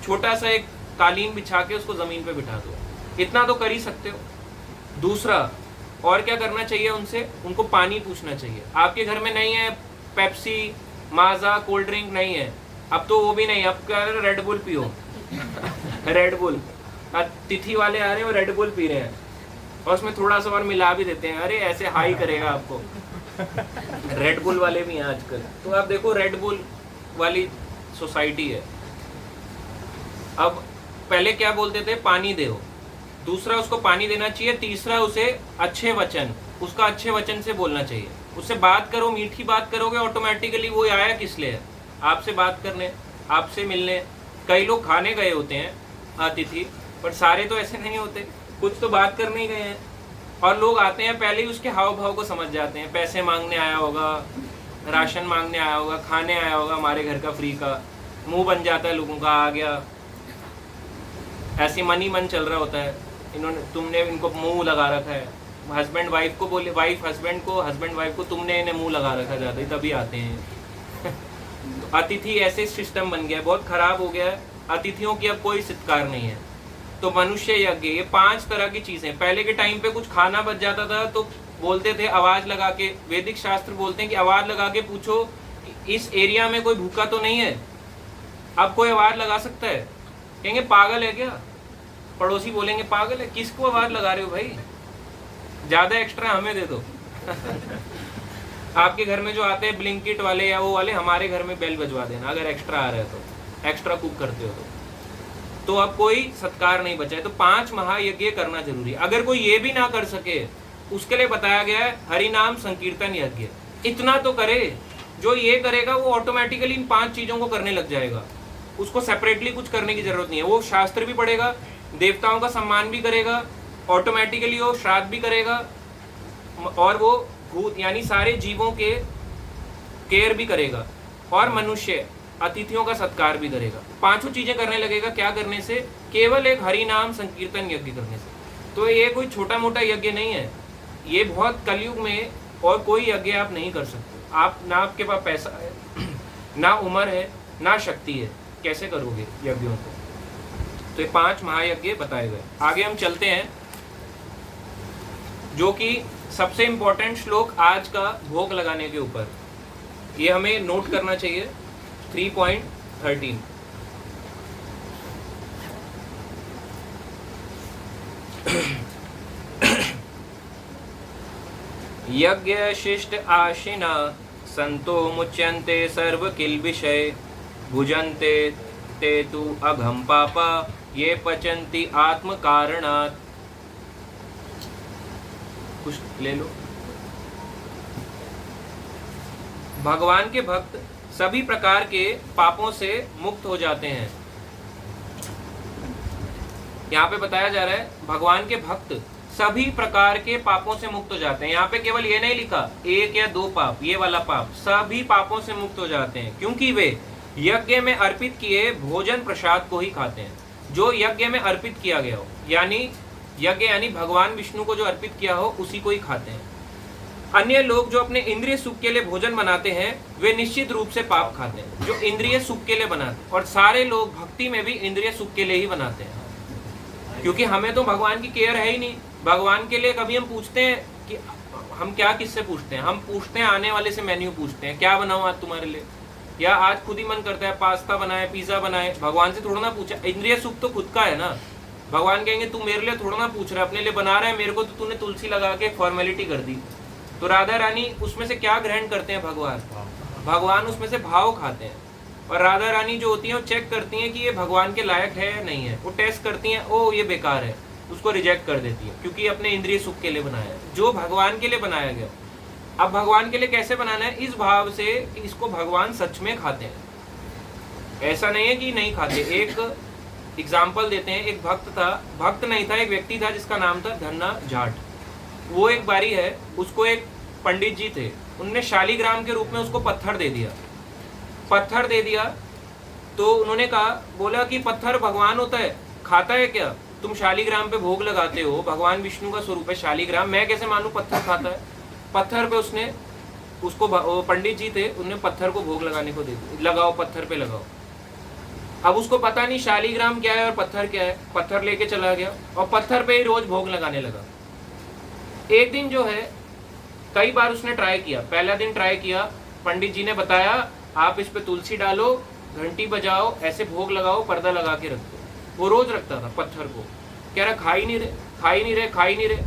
छोटा सा एक कालीन बिछा के उसको जमीन पे बिठा दो, इतना तो कर ही सकते हो। दूसरा, और क्या करना चाहिए उनसे, उनको पानी पूछना चाहिए। आपके घर में नहीं है पेप्सी माजा कोल्ड ड्रिंक नहीं है, अब तो वो भी नहीं, अब क्या रेड बुल पियो। रेड बुल, तिथि वाले आ रहे हैं रेड बुल पी रहे हैं और उसमें थोड़ा सा और मिला भी देते हैं, अरे ऐसे हाई करेगा आपको। रेड बुल वाले भी हैं आजकल, तो आप देखो रेड बुल वाली सोसाइटी है। अब पहले क्या बोलते थे, पानी दो, दूसरा उसको पानी देना चाहिए, तीसरा उसे अच्छे वचन, उसका अच्छे वचन से बोलना चाहिए, उससे बात करो, मीठी बात करोगे ऑटोमेटिकली वो आया किस लिए, आपसे बात करने, आपसे मिलने। कई लोग खाने गए होते हैं अतिथि, पर सारे तो ऐसे नहीं होते, कुछ तो बात करने ही गए हैं। और लोग आते हैं पहले ही उसके हाव भाव को समझ जाते हैं, पैसे मांगने आया होगा, राशन मांगने आया होगा, खाने आया होगा हमारे घर का फ्री का, मुंह बन जाता है लोगों का, आ गया, ऐसी मन ही मन चल रहा होता है, तुमने इनको मुंह लगा रखा है। हस्बैंड वाइफ को बोले, वाइफ हस्बैंड को, हस्बैंड वाइफ को, तुमने इन्हें मुंह लगा रखा ज्यादा ही तभी आते हैं। तो अतिथि ऐसे सिस्टम बन गया, बहुत खराब हो गया है, अतिथियों की अब कोई सत्कार नहीं है। तो मनुष्य यज्ञ, ये 5 तरह की चीजें। पहले के टाइम पे कुछ खाना बच जाता था तो बोलते थे आवाज लगा के, वैदिक शास्त्र बोलते हैं कि आवाज लगा के पूछो इस एरिया में कोई भूखा तो नहीं है। अब कोई आवाज लगा सकता है? कहेंगे पागल है क्या, पड़ोसी बोलेंगे पागल है, किसको आवाज लगा रहे हो भाई, ज्यादा एक्स्ट्रा हमें दे दो। आपके घर में जो आते हैं ब्लिंकिट वाले या वो वाले, हमारे घर में बेल बजवा देना अगर एक्स्ट्रा आ रहा है तो, एक्स्ट्रा कुक करते हो तो अब कोई सत्कार नहीं बचा है। तो 5 महायज्ञ करना जरूरी है। अगर कोई ये भी ना कर सके उसके लिए बताया गया है हरि नाम संकीर्तन यज्ञ। इतना तो करे, जो ये करेगा वो ऑटोमेटिकली इन 5 चीजों को करने लग जाएगा, उसको सेपरेटली कुछ करने की जरूरत नहीं है। वो शास्त्र भी पढ़ेगा, देवताओं का सम्मान भी करेगा, ऑटोमेटिकली वो श्राद्ध भी करेगा, और वो भूत यानी सारे जीवों के केयर भी करेगा, और मनुष्य अतिथियों का सत्कार भी करेगा। 5 चीजें करने लगेगा। क्या करने से? केवल एक हरि नाम संकीर्तन यज्ञ करने से। तो ये कोई छोटा मोटा यज्ञ नहीं है, ये बहुत कलयुग में और कोई यज्ञ आप नहीं कर सकते। आप ना, आपके पास पैसा है, ना उम्र है, ना शक्ति है, कैसे करोगे यज्ञों को? तो ये 5 महायज्ञ बताए गए। आगे हम चलते हैं, जो कि सबसे इंपॉर्टेंट श्लोक आज का भोग लगाने के ऊपर, ये हमें नोट करना चाहिए। 3.13 यज्ञ शिष्ट आशिना संतो मुच्यन्ते सर्व किल विषय भुजन्ते ते तु अघम पापा ये पचन्ति आत्म कारणात्। कुछ ले लो। भगवान के भक्त सभी प्रकार के पापों से मुक्त हो जाते हैं। यहाँ पे बताया जा रहा है भगवान के भक्त सभी प्रकार के पापों से मुक्त हो जाते हैं। यहाँ पे केवल ये नहीं लिखा 1 या 2 पाप, ये वाला पाप, सभी पापों से मुक्त हो जाते हैं, क्योंकि वे यज्ञ में अर्पित किए भोजन प्रसाद को ही खाते हैं। जो यज्ञ में अर्पित किया गया हो, यानी यज्ञ यानी भगवान विष्णु को जो अर्पित किया हो उसी को ही खाते हैं। अन्य लोग जो अपने इंद्रिय सुख के लिए भोजन बनाते हैं वे निश्चित रूप से पाप खाते हैं, जो इंद्रिय सुख के लिए बनाते हैं। और सारे लोग भक्ति में भी इंद्रिय सुख के लिए ही बनाते हैं, क्योंकि हमें तो भगवान की केयर है ही नहीं। भगवान के लिए कभी हम पूछते हैं कि हम क्या, किससे पूछते हैं? हम पूछते हैं आने वाले से मेन्यू पूछते हैं, क्या बनाऊं आज तुम्हारे लिए, या आज खुद ही मन करता है पास्ता बनाए, पिज्जा बनाए। भगवान से थोड़ा ना पूछा, इंद्रिय सुख तो खुद का है ना। भगवान कहेंगे तू मेरे लिए थोड़ा ना पूछ रहा है, अपने लिए बना रहा है, मेरे को तो तूने तुलसी लगा के फॉर्मेलिटी कर दी। तो राधा रानी उसमें से क्या ग्रहण करते हैं? भगवान उसमें से भाव खाते हैं। और राधा रानी जो होती है वो चेक करती हैं कि ये भगवान के लायक है या नहीं है। वो टेस्ट करती हैं, ओ ये बेकार है, उसको रिजेक्ट कर देती है, क्योंकि अपने इंद्रिय सुख के लिए बनाया है, जो भगवान के लिए बनाया गया। अब भगवान के लिए कैसे बनाना है? इस भाव से कि इसको भगवान सच में खाते हैं, ऐसा नहीं है कि नहीं खाते। एक एग्जाम्पल देते हैं। एक भक्त था, भक्त नहीं था, एक व्यक्ति था जिसका नाम था धन्ना जाट। वो एक बारी है, उसको एक पंडित जी थे, उनने शालीग्राम के रूप में उसको पत्थर दे दिया। पत्थर दे दिया तो उन्होंने कहा, बोला कि पत्थर भगवान होता है, खाता है क्या? तुम शालीग्राम पे भोग लगाते हो, भगवान विष्णु का स्वरूप है शालीग्राम, मैं कैसे मानूं पत्थर खाता है? पत्थर पे उसने उसको, पंडित जी थे, उन्होंने पत्थर को भोग लगाने को दे दिया, लगाओ पत्थर पे लगाओ। अब उसको पता नहीं शालीग्राम क्या है और पत्थर क्या है। पत्थर लेके चला गया और पत्थर पे ही रोज भोग लगाने लगा। एक दिन जो है, कई बार उसने ट्राई किया। पहला दिन ट्राई किया, पंडित जी ने बताया आप इस पे तुलसी डालो, घंटी बजाओ, ऐसे भोग लगाओ, पर्दा लगा के रख दो। वो रोज रखता था पत्थर को। कह रहा खा ही नहीं रहे, खा ही नहीं रहे, खा ही नहीं रहे।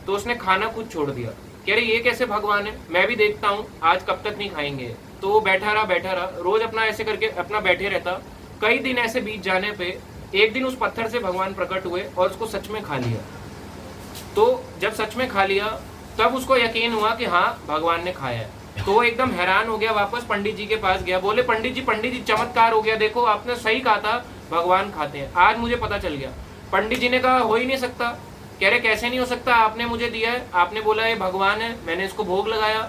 तो उसने खाना खुद छोड़ दिया। कह रहे ये कैसे भगवान है, मैं भी देखता हूँ आज कब तक नहीं खाएंगे। तो वो बैठा रहा, रोज अपना ऐसे करके अपना बैठे रहता। कई दिन ऐसे बीत जाने पे एक दिन उस पत्थर से भगवान प्रकट हुए और उसको सच में खा लिया। तो जब सच में खा लिया तब उसको यकीन हुआ कि हाँ भगवान ने खाया है। तो वो एकदम हैरान हो गया, वापस पंडित जी के पास गया। बोले पंडित जी चमत्कार हो गया, देखो आपने सही कहा था, भगवान खाते हैं, आज मुझे पता चल गया। पंडित जी ने कहा हो ही नहीं सकता। कह रहे कैसे नहीं हो सकता, आपने मुझे दिया है, आपने बोला ये भगवान है, मैंने इसको भोग लगाया।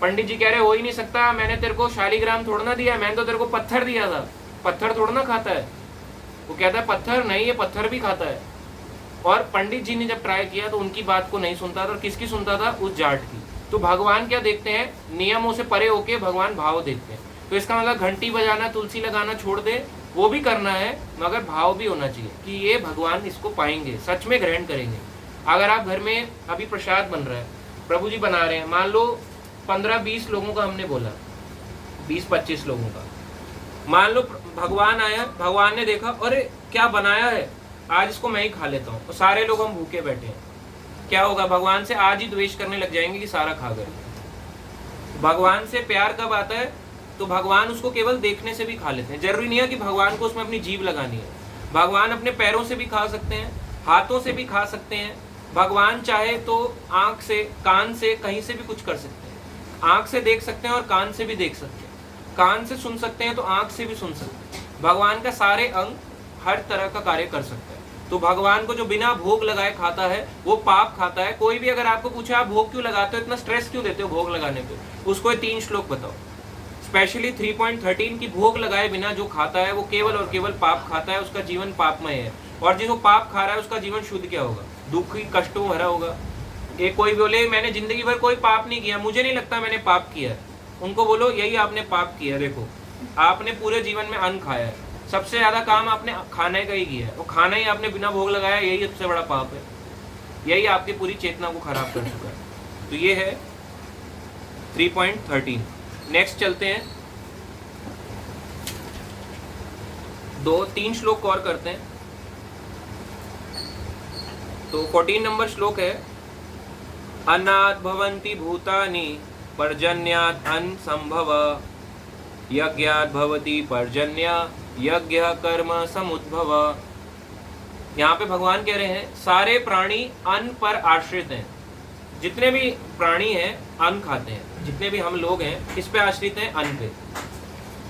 पंडित जी कह रहे हो ही नहीं सकता, मैंने तेरे को शालीग्राम थोड़ा ना दिया, मैंने तो तेरे को पत्थर दिया था, पत्थर थोड़ा ना खाता है। वो कहता है पत्थर नहीं, ये पत्थर भी खाता है। और पंडित जी ने जब ट्राई किया तो उनकी बात को नहीं सुनता था। और किसकी सुनता था? उस जाट की। तो भगवान क्या देखते हैं? नियमों से परे होके भगवान भाव देखते हैं। तो इसका मतलब घंटी बजाना, तुलसी लगाना छोड़ दे, वो भी करना है, मगर भाव भी होना चाहिए कि ये भगवान इसको पाएंगे, सच में ग्रहण करेंगे। अगर आप घर में अभी प्रसाद बन रहा है, प्रभु जी बना रहे हैं, मान लो 15-20 लोगों का हमने बोला, 20-25 लोगों का, मान लो भगवान आया, भगवान ने देखा अरे क्या बनाया है, आज इसको मैं ही खा लेता हूँ, और सारे लोग हम भूखे बैठे हैं, क्या होगा? भगवान से आज ही द्वेष करने लग जाएंगे कि सारा खा गए। भगवान से प्यार कब आता है? तो भगवान उसको केवल देखने से भी खा लेते हैं। जरूरी नहीं है कि भगवान को उसमें अपनी जीभ लगानी है। भगवान अपने पैरों से भी खा सकते हैं, हाथों से भी खा सकते हैं। भगवान चाहे तो आंख से, कान से, कहीं से भी कुछ कर सकते हैं। आंख से देख सकते हैं और कान से भी देख सकते हैं। कान से सुन सकते हैं तो आंख से भी सुन सकते हैं। भगवान का सारे अंग हर तरह का कार्य कर सकता है। तो भगवान को जो बिना भोग लगाए खाता है वो पाप खाता है। कोई भी अगर आपको पूछे आप भोग क्यों लगाते हो, इतना स्ट्रेस क्यों देते हो भोग लगाने पे, उसको ये 3 श्लोक बताओ। स्पेशली 3.13 की भोग लगाए बिना जो खाता है वो केवल और केवल पाप खाता है, उसका जीवन पापमय है। और जिसको पाप खा रहा है उसका जीवन शुद्ध क्या होगा? दुखी, कष्टों भरा होगा। ये कोई बोले मैंने जिंदगी भर कोई पाप नहीं किया, मुझे नहीं लगता मैंने पाप किया है, उनको बोलो यही आपने पाप किया। देखो आपने पूरे जीवन में अन्न खाया है, सबसे ज्यादा काम आपने खाने का ही किया है, वो खाना ही आपने बिना भोग लगाया, यही सबसे बड़ा पाप है। यही आपकी पूरी चेतना को खराब कर चुका है। तो ये है 3.13। नेक्स्ट चलते हैं, 2-3 श्लोक और करते हैं। तो 14 नंबर श्लोक है, अन्नात् भवन्ति भूतानि पर्जन्यात् अन्न संभव, यज्ञात् भवति पर्जन्य यज्ञ कर्म समुद्भव। यहाँ पे भगवान कह रहे हैं सारे प्राणी अन्न पर आश्रित हैं। जितने भी प्राणी हैं अन्न खाते हैं, जितने भी हम लोग हैं इस पे आश्रित हैं, अन्न पे।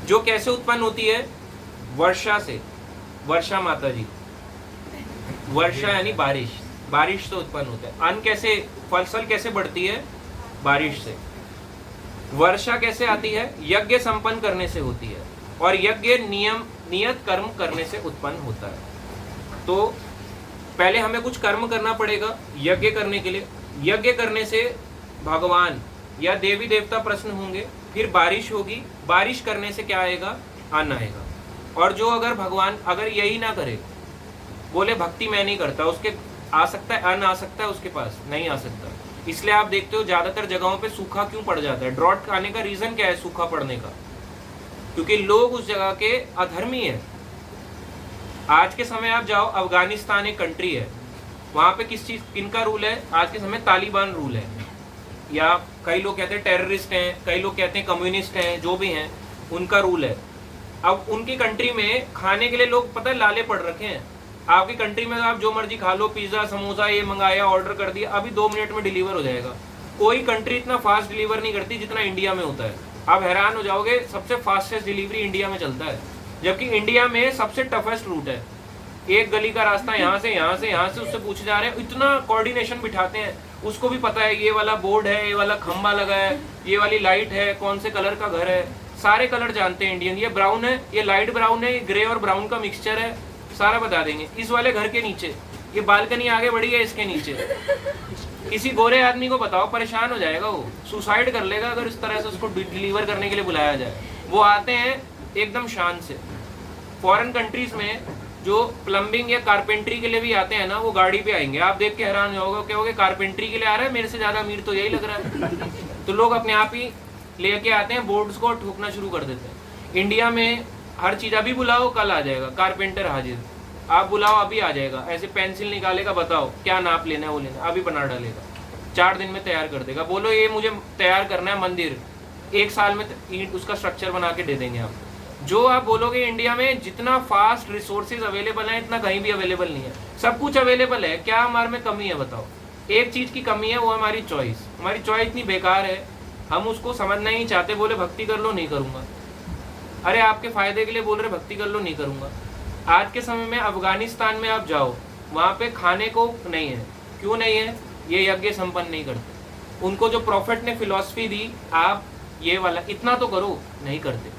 जो कैसे उत्पन्न होती है? वर्षा से। वर्षा माता जी, वर्षा यानी बारिश, बारिश से उत्पन्न होता है अन्न। कैसे फसल कैसे बढ़ती है? बारिश से। वर्षा कैसे आती है? यज्ञ संपन्न करने से होती है, और यज्ञ नियत कर्म करने से उत्पन्न होता है। तो पहले हमें कुछ कर्म करना पड़ेगा यज्ञ करने के लिए। यज्ञ करने से भगवान या देवी देवता प्रसन्न होंगे, फिर बारिश होगी, बारिश करने से क्या आएगा? अन्न आएगा। और जो अगर भगवान अगर यही ना करे, बोले भक्ति मैं नहीं करता, उसके आ सकता है अन्न आ सकता है, उसके पास नहीं आ सकता। इसलिए आप देखते हो ज्यादातर जगहों पे सूखा क्यों पड़ जाता है? ड्रॉट आने का रीजन क्या है सूखा पड़ने का? क्योंकि लोग उस जगह के अधर्मी है। आज के समय आप जाओ, अफगानिस्तान एक कंट्री है, वहां पे किस चीज किनका रूल है? आज के समय तालिबान रूल है, या कई लोग कहते हैं टेररिस्ट हैं, कई लोग कहते हैं कम्युनिस्ट हैं, जो भी हैं उनका रूल है। अब उनकी कंट्री में खाने के लिए लोग पता है लाले पड़ रखे हैं। आपकी कंट्री में आप जो मर्जी खा लो, पिज्जा समोसा ये मंगाया, ऑर्डर कर दिया, अभी 2 मिनट में डिलीवर हो जाएगा। कोई कंट्री इतना फास्ट डिलीवर नहीं करती जितना इंडिया में होता है। आप हैरान हो जाओगे, सबसे फास्टेस्ट डिलीवरी इंडिया में चलता है, जबकि इंडिया में सबसे टफेस्ट रूट है। एक गली का रास्ता यहाँ से उससे पूछे जा रहे हैं, इतना कोऑर्डिनेशन बिठाते हैं, उसको भी पता है ये वाला बोर्ड है, ये वाला खंबा लगा है, ये वाली लाइट है, कौन से कलर का घर है, सारे कलर जानते हैं इंडियन। ये ब्राउन है, ये लाइट ब्राउन है, ये ग्रे और ब्राउन का मिक्सचर है, सारा बता देंगे। इस वाले घर के नीचे ये बालकनी आगे बढ़ी है, इसके नीचे किसी गोरे आदमी को बताओ, परेशान हो जाएगा, वो सुसाइड कर लेगा अगर इस तरह से उसको डिलीवर करने के लिए बुलाया जाए। वो आते हैं एकदम शान से। फॉरेन कंट्रीज में जो प्लम्बिंग या कारपेंट्री के लिए भी आते हैं ना, वो गाड़ी पे आएंगे, आप देख के हैरान हो जाओगे, कहोगे कारपेंट्री के लिए आ रहा है, मेरे से ज्यादा अमीर तो यही लग रहा है। तो लोग अपने आप ही लेके आते हैं, बोर्ड्स को ठोकना शुरू कर देते हैं। इंडिया में हर चीज अभी बुलाओ कल आ जाएगा, कारपेंटर हाजिर, आप बुलाओ अभी आ जाएगा, ऐसे पेंसिल निकालेगा, बताओ क्या नाप लेना है, वो लेना अभी बना डालेगा, 4 दिन में तैयार कर देगा। बोलो ये मुझे तैयार करना है मंदिर, 1 साल में ईंट उसका स्ट्रक्चर बना के दे देंगे आप। जो आप बोलोगे इंडिया में जितना फास्ट रिसोर्सेज अवेलेबल है इतना कहीं भी अवेलेबल नहीं है। सब कुछ अवेलेबल है, क्या हमारे में कमी है बताओ? एक चीज की कमी है, वो हमारी चॉइस। हमारी चॉइस इतनी बेकार है, हम उसको समझना ही नहीं चाहते। बोले भक्ति कर लो, नहीं करूंगा। अरे आपके फायदे के लिए बोल रहे भक्ति कर लो, नहीं करूंगा। आज के समय में अफगानिस्तान में आप जाओ, वहां पे खाने को नहीं है। क्यों नहीं है? ये यज्ञ संपन्न नहीं करते। उनको जो प्रॉफिट ने फिलॉसफी दी, आप ये वाला इतना तो करो, नहीं करते।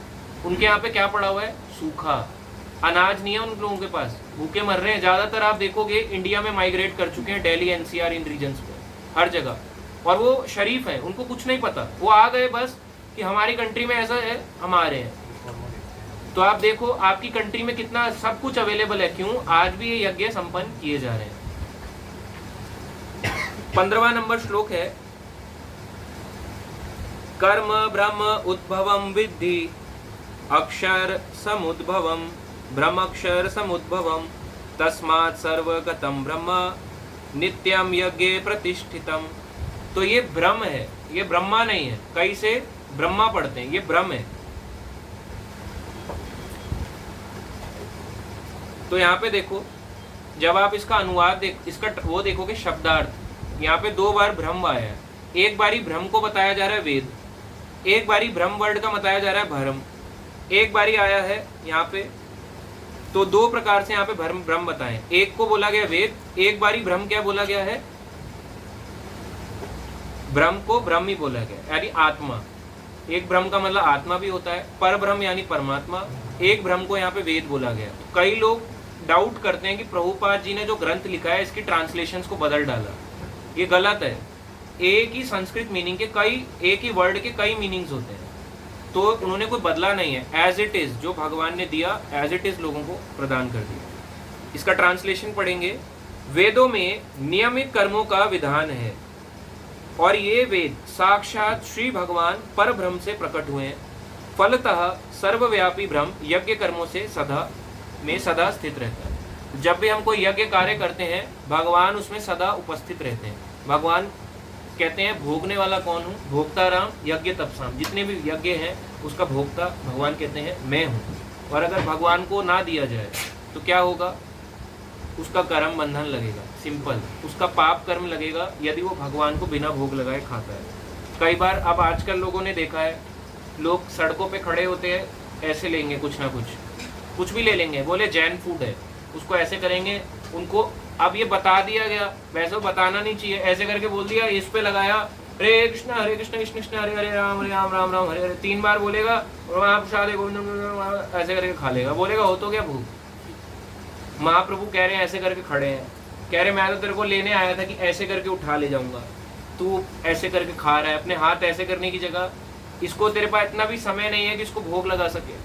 उनके यहाँ पे क्या पड़ा हुआ है? सूखा, अनाज नहीं है उन लोगों के पास, भूखे मर रहे हैं। ज्यादातर आप देखोगे इंडिया में माइग्रेट कर चुके हैं, दिल्ली एनसीआर इन रीजन्स में, हर जगह। और वो शरीफ है, उनको कुछ नहीं पता, वो आ गए बस कि हमारी कंट्री में ऐसा है, हम आ रहे हैं। तो आप देखो आपकी कंट्री में कितना सब कुछ अवेलेबल है, क्यों? आज भी ये यज्ञ संपन्न किए जा रहे हैं। 15वां नंबर श्लोक है, कर्म ब्रह्म उद्भवम विद्धि अक्षर समुद्भवम ब्रह्मक्षर समुद्भवम तस्मात् सर्वगतम ब्रह्म नित्यम यज्ञे प्रतिष्ठितम। तो ये ब्रह्म है, ये ब्रह्मा नहीं है। कई से ब्रह्मा पढ़ते हैं, ये ब्रह्म है। तो यहाँ पे देखो, जब आप इसका अनुवाद इसका वो देखोगे शब्दार्थ, यहाँ पे 2 बार ब्रह्म आया है। एक बारी ब्रह्म को बताया जा रहा है वेद, एक बारी ब्रह्म वर्ड का बताया जा रहा है भरम, एक बारी आया है यहाँ पे। तो 2 प्रकार से यहाँ पे ब्रह्म बताएं। एक को बोला गया वेद, एक बारी ब्रह्म क्या बोला गया है, ब्रह्म को ब्रह्म ही बोला गया, यानी आत्मा। एक ब्रह्म का मतलब आत्मा भी होता है, पर ब्रह्म यानी परमात्मा। एक ब्रह्म को यहाँ पे वेद बोला गया। तो कई लोग डाउट करते हैं कि प्रभुपाद जी ने जो ग्रंथ लिखा है इसकी ट्रांसलेशंस को बदल डाला। ये गलत है। एक ही संस्कृत मीनिंग के कई, एक ही वर्ड के कई मीनिंग्स होते हैं, तो उन्होंने कोई बदला नहीं है। एज इट इज, जो भगवान ने दिया एज इट इज लोगों को प्रदान कर दिया। इसका ट्रांसलेशन पढ़ेंगे। वेदों में नियमित कर्मों का विधान है और ये वेद साक्षात श्री भगवान पर ब्रह्म से प्रकट हुए हैं। फलतः सर्वव्यापी ब्रह्म यज्ञ कर्मों से सदा स्थित रहता है। जब भी हम कोई यज्ञ कार्य करते हैं, भगवान उसमें सदा उपस्थित रहते हैं। भगवान कहते हैं भोगने वाला कौन हूँ, भोक्ता राम यज्ञ तपसाम। जितने भी यज्ञ हैं उसका भोक्ता भगवान कहते हैं मैं हूँ। और अगर भगवान को ना दिया जाए तो क्या होगा, उसका कर्म बंधन लगेगा। सिंपल, उसका पाप कर्म लगेगा यदि वो भगवान को बिना भोग लगाए खाता है। कई बार अब आजकल लोगों ने देखा है, लोग सड़कों पे खड़े होते हैं, ऐसे लेंगे कुछ ना कुछ भी ले लेंगे, बोले जैन फूड है, उसको ऐसे करेंगे। उनको अब ये बता दिया गया, वैसे बताना नहीं चाहिए, ऐसे करके बोल दिया, इस पे लगाया हरे कृष्ण कृष्ण कृष्ण हरे हरे राम राम राम हरे हरे 3 बार बोलेगा और वहाँ प्रसाद ऐसे करके खा लेगा। बोलेगा हो तो क्या भूख। महाप्रभु कह रहे हैं ऐसे करके खड़े हैं, कह रहे मैं तो तेरे को लेने आया था कि ऐसे करके उठा ले जाऊंगा, तू ऐसे करके खा रहा है। अपने हाथ ऐसे करने की जगह इसको, तेरे पास इतना भी समय नहीं है कि इसको भोग लगा सके।